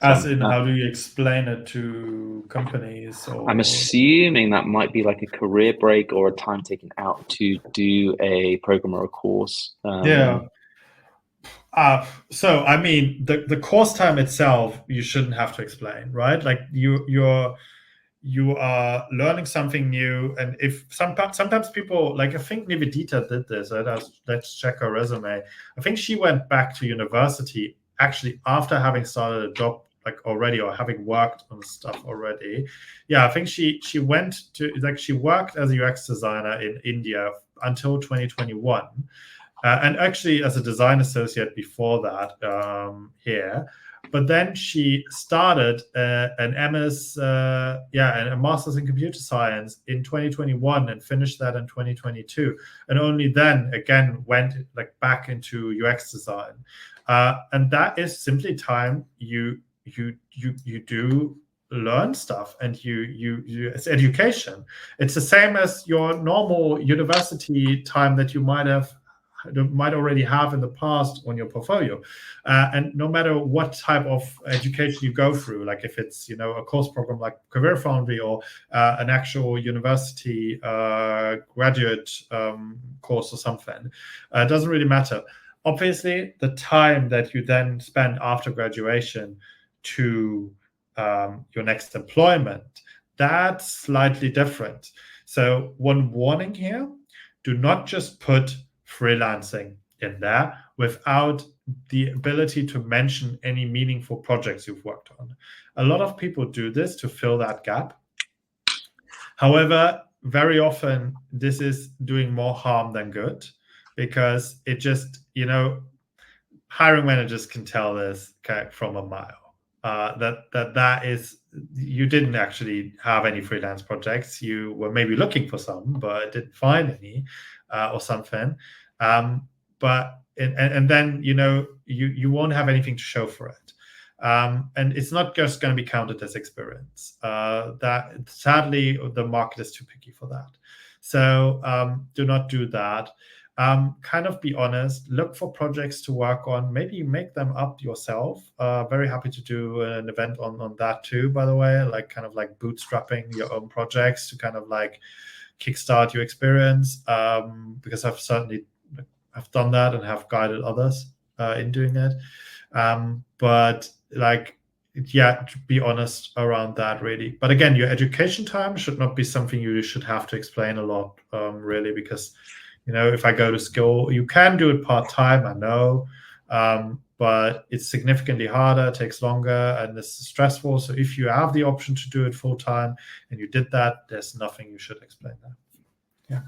As in, how do you explain it to companies? Or... I'm assuming that might be like a career break or a time taken out to do a program or a course. Yeah. So, I mean, the course time itself, you shouldn't have to explain, right? You are learning something new, and if sometimes people, I think Nivedita did this. Let's check her resume. I think she went back to university actually after having started a job already, or having worked on stuff already. Yeah, I think she went to she worked as a UX designer in India until 2021. And actually as a design associate before that here. But then she started an MS, and a master's in computer science in 2021 and finished that in 2022. And only then again went back into UX design. And that is simply time you do learn stuff, and you it's education. It's the same as your normal university time that you might already have in the past on your portfolio, and no matter what type of education you go through, if it's a course program like CareerFoundry or an actual university graduate course or something, it doesn't really matter. Obviously, the time that you then spend after graduation to your next employment, that's slightly different. So one warning here: do not just put freelancing in there without the ability to mention any meaningful projects you've worked on. A lot of people do this to fill that gap. However, very often this is doing more harm than good, because it just, hiring managers can tell this from a mile. That is, you didn't actually have any freelance projects. You were maybe looking for some, but didn't find any, or something. But then you won't have anything to show for it. And it's not just going to be counted as experience. That sadly the market is too picky for that. So do not do that. Kind of be honest, look for projects to work on, maybe make them up yourself. Very happy to do an event on that too, by the way, bootstrapping your own projects to kickstart your experience, because I've done that and have guided others in doing it. But to be honest around that, really. But again, your education time should not be something you should have to explain a lot, really, because if I go to school, you can do it part-time, I know, but it's significantly harder, takes longer, and it's stressful. So if you have the option to do it full-time and you did that, there's nothing you should explain there. Yeah,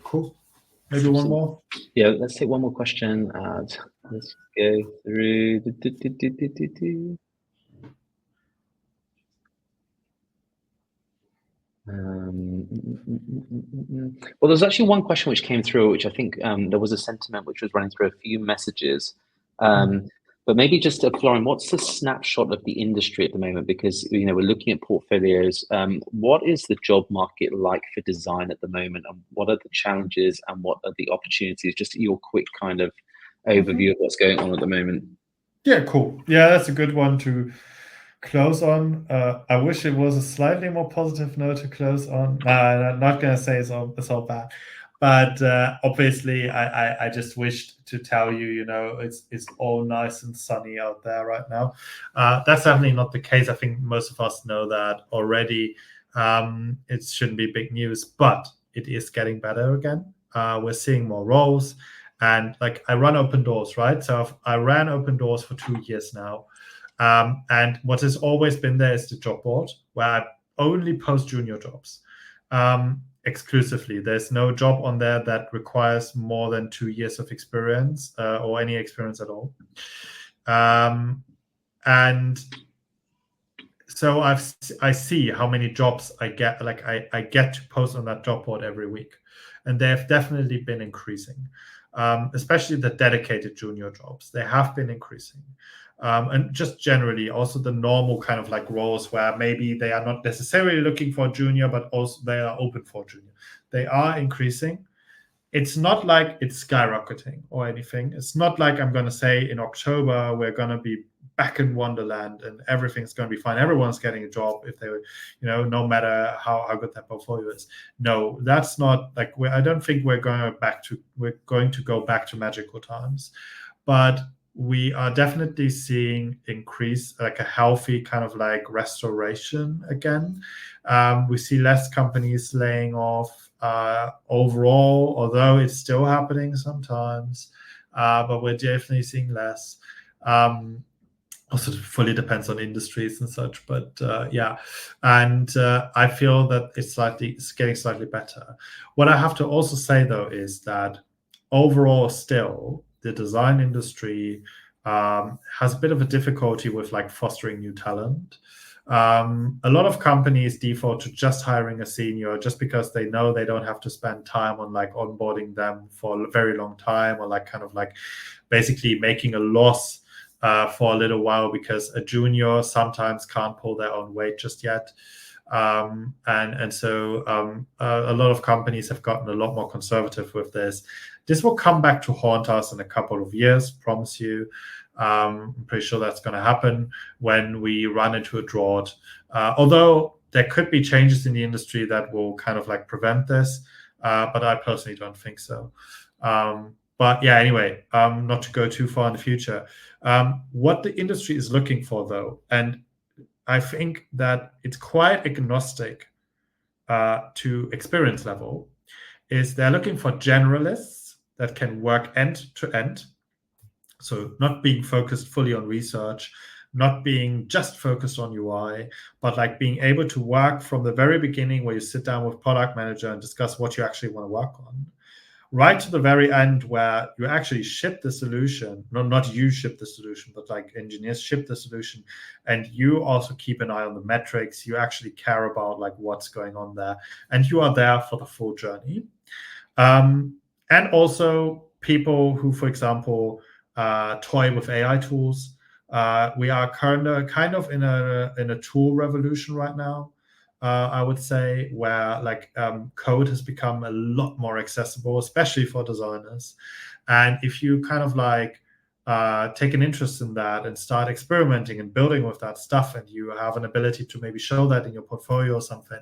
cool. Maybe one more? Yeah, let's take one more question. Let's go through. Well, there's actually one question which came through, which I think there was a sentiment which was running through a few messages. But maybe just, Florian, what's the snapshot of the industry at the moment? Because we're looking at portfolios. What is the job market like for design at the moment, and what are the challenges and what are the opportunities? Just your quick kind of overview of what's going on at the moment. Yeah, cool. Yeah, that's a good one to close on. I wish it was a slightly more positive note to close on. I'm not going to say it's all bad, but obviously, I just wished to tell you, it's all nice and sunny out there right now. That's definitely not the case. I think most of us know that already. It shouldn't be big news, but it is getting better again. We're seeing more roles. And like I run open doors, right? So I ran open doors for 2 years now. And what has always been there is the job board, where I only post junior jobs exclusively. There's no job on there that requires more than 2 years of experience or any experience at all. And so I see how many jobs I get. Like I get to post on that job board every week, and they have definitely been increasing. Especially the dedicated junior jobs, they have been increasing. And just generally also the normal kind of like roles where maybe they are not necessarily looking for a junior, but also they are open for junior. They are increasing. It's not like it's skyrocketing or anything. It's not like I'm going to say in October we're going to be back in Wonderland and everything's going to be fine. Everyone's getting a job if they, no matter how good their portfolio is. No, that's not like I don't think we're going to go back to magical times, but we are definitely seeing increase, like a healthy kind of like restoration again. We see less companies laying off overall, although it's still happening sometimes, but we're definitely seeing less. Also fully depends on industries and such, but yeah, and I feel that it's getting slightly better. What I have to also say though is that overall still the design industry has a bit of a difficulty with like fostering new talent. A lot of companies default to just hiring a senior just because they know they don't have to spend time on like onboarding them for a very long time, or like kind of like basically making a loss for a little while, because a junior sometimes can't pull their own weight just yet. And so a lot of companies have gotten a lot more conservative with this. This will come back to haunt us in a couple of years, promise you. I'm pretty sure that's going to happen when we run into a drought. Although there could be changes in the industry that will kind of like prevent this, but I personally don't think so. But yeah, anyway, not to go too far in the future. What the industry is looking for, though, and I think that it's quite agnostic to experience level, is they're looking for generalists that can work end to end. So not being focused fully on research, not being just focused on UI, but like being able to work from the very beginning, where you sit down with product manager and discuss what you actually want to work on, right to the very end where you actually ship the solution. Not you ship the solution, but like engineers ship the solution, and you also keep an eye on the metrics. You actually care about like what's going on there, and you are there for the full journey. And also people who, for example, toy with AI tools. We are kind of in a tool revolution right now. I would say, where like code has become a lot more accessible, especially for designers. And if you kind of like take an interest in that and start experimenting and building with that stuff, and you have an ability to maybe show that in your portfolio or something,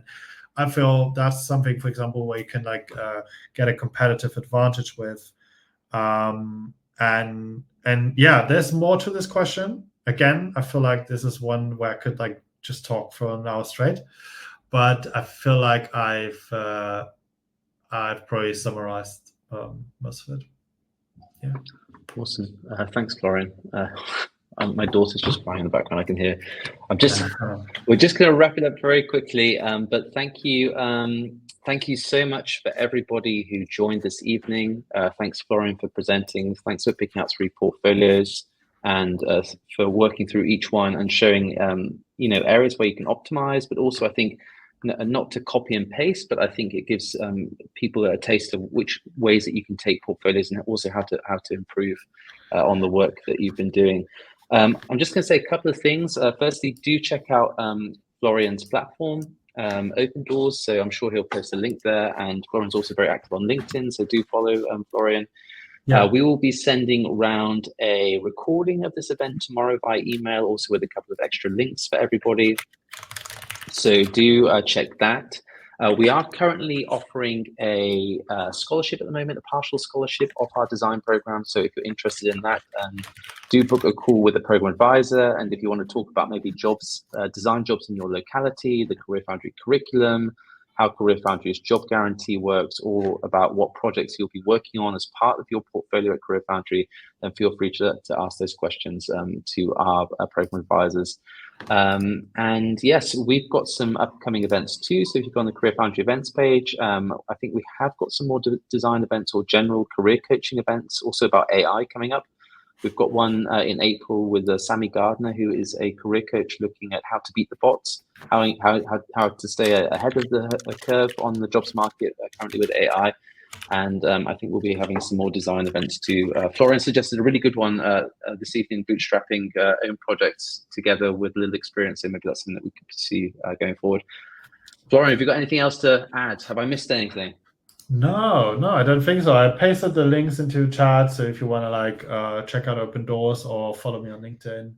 I feel that's something, for example, where you can like get a competitive advantage with. And yeah, there's more to this question. Again, I feel like this is one where I could like just talk for an hour straight, but I feel like I've probably summarized most of it. Yeah. Awesome. Thanks, Florian. My daughter's just crying in the background. I can hear. We're just going to wrap it up very quickly. But thank you. Thank you so much for everybody who joined this evening. Thanks, Florian, for presenting. Thanks for picking out 3 portfolios and for working through each one and showing areas where you can optimize, but also I think not to copy and paste, but I think it gives people a taste of which ways that you can take portfolios and also how to improve on the work that you've been doing. I'm just going to say a couple of things. Firstly, do check out Florian's platform, Open Doors. So I'm sure he'll post a link there. And Florian's also very active on LinkedIn, so do follow Florian. Yeah. We will be sending around a recording of this event tomorrow by email, also with a couple of extra links for everybody. So do check that. We are currently offering a scholarship at the moment, a partial scholarship of our design program. So if you're interested in that, do book a call with a program advisor. And if you want to talk about maybe jobs, design jobs in your locality, the CareerFoundry curriculum, how CareerFoundry's job guarantee works, or about what projects you'll be working on as part of your portfolio at CareerFoundry, then feel free to ask those questions to our program advisors. And yes, we've got some upcoming events too. So if you go on the CareerFoundry events page, I think we have got some more design events or general career coaching events, also about AI coming up. We've got one in April with Sammy Gardner, who is a career coach looking at how to beat the bots, how to stay ahead of the curve on the jobs market currently with AI. And I think we'll be having some more design events too. Florian suggested a really good one this evening, bootstrapping own projects together with a little experience. So maybe that's something that we could see going forward. Florian, have you got anything else to add? Have I missed anything? No, I don't think so. I pasted the links into chat, so if you want to check out Open Doors or follow me on LinkedIn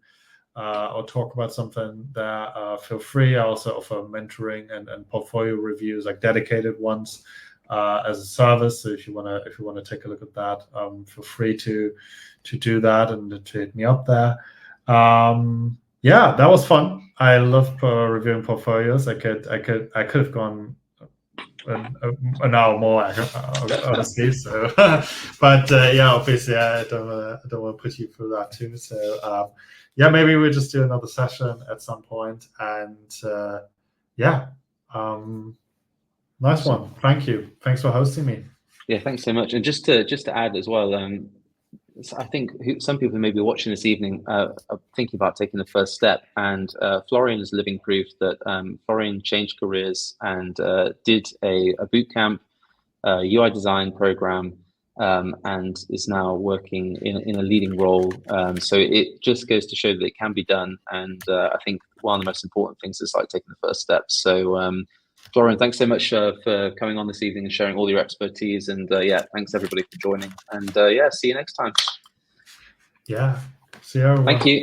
or talk about something there, feel free. I also offer mentoring and portfolio reviews, like dedicated ones, as a service. So if you want to take a look at that, feel free to do that and to hit me up there. Yeah, that was fun. I love reviewing portfolios. I could have gone an hour more, honestly. So, but yeah, obviously, I don't want to put you through that too. So, yeah, maybe we'll just do another session at some point. And yeah, nice one. Thank you. Thanks for hosting me. Yeah, thanks so much. And just to add as well, I think some people who may be watching this evening are thinking about taking the first step, and Florian is living proof that Florian changed careers and did a boot camp, UI design program, and is now working in a leading role. So it just goes to show that it can be done, and I think one of the most important things is like taking the first step. So Florian, thanks so much for coming on this evening and sharing all your expertise. And yeah, thanks everybody for joining. And yeah, see you next time. Yeah, see you everyone. Thank you.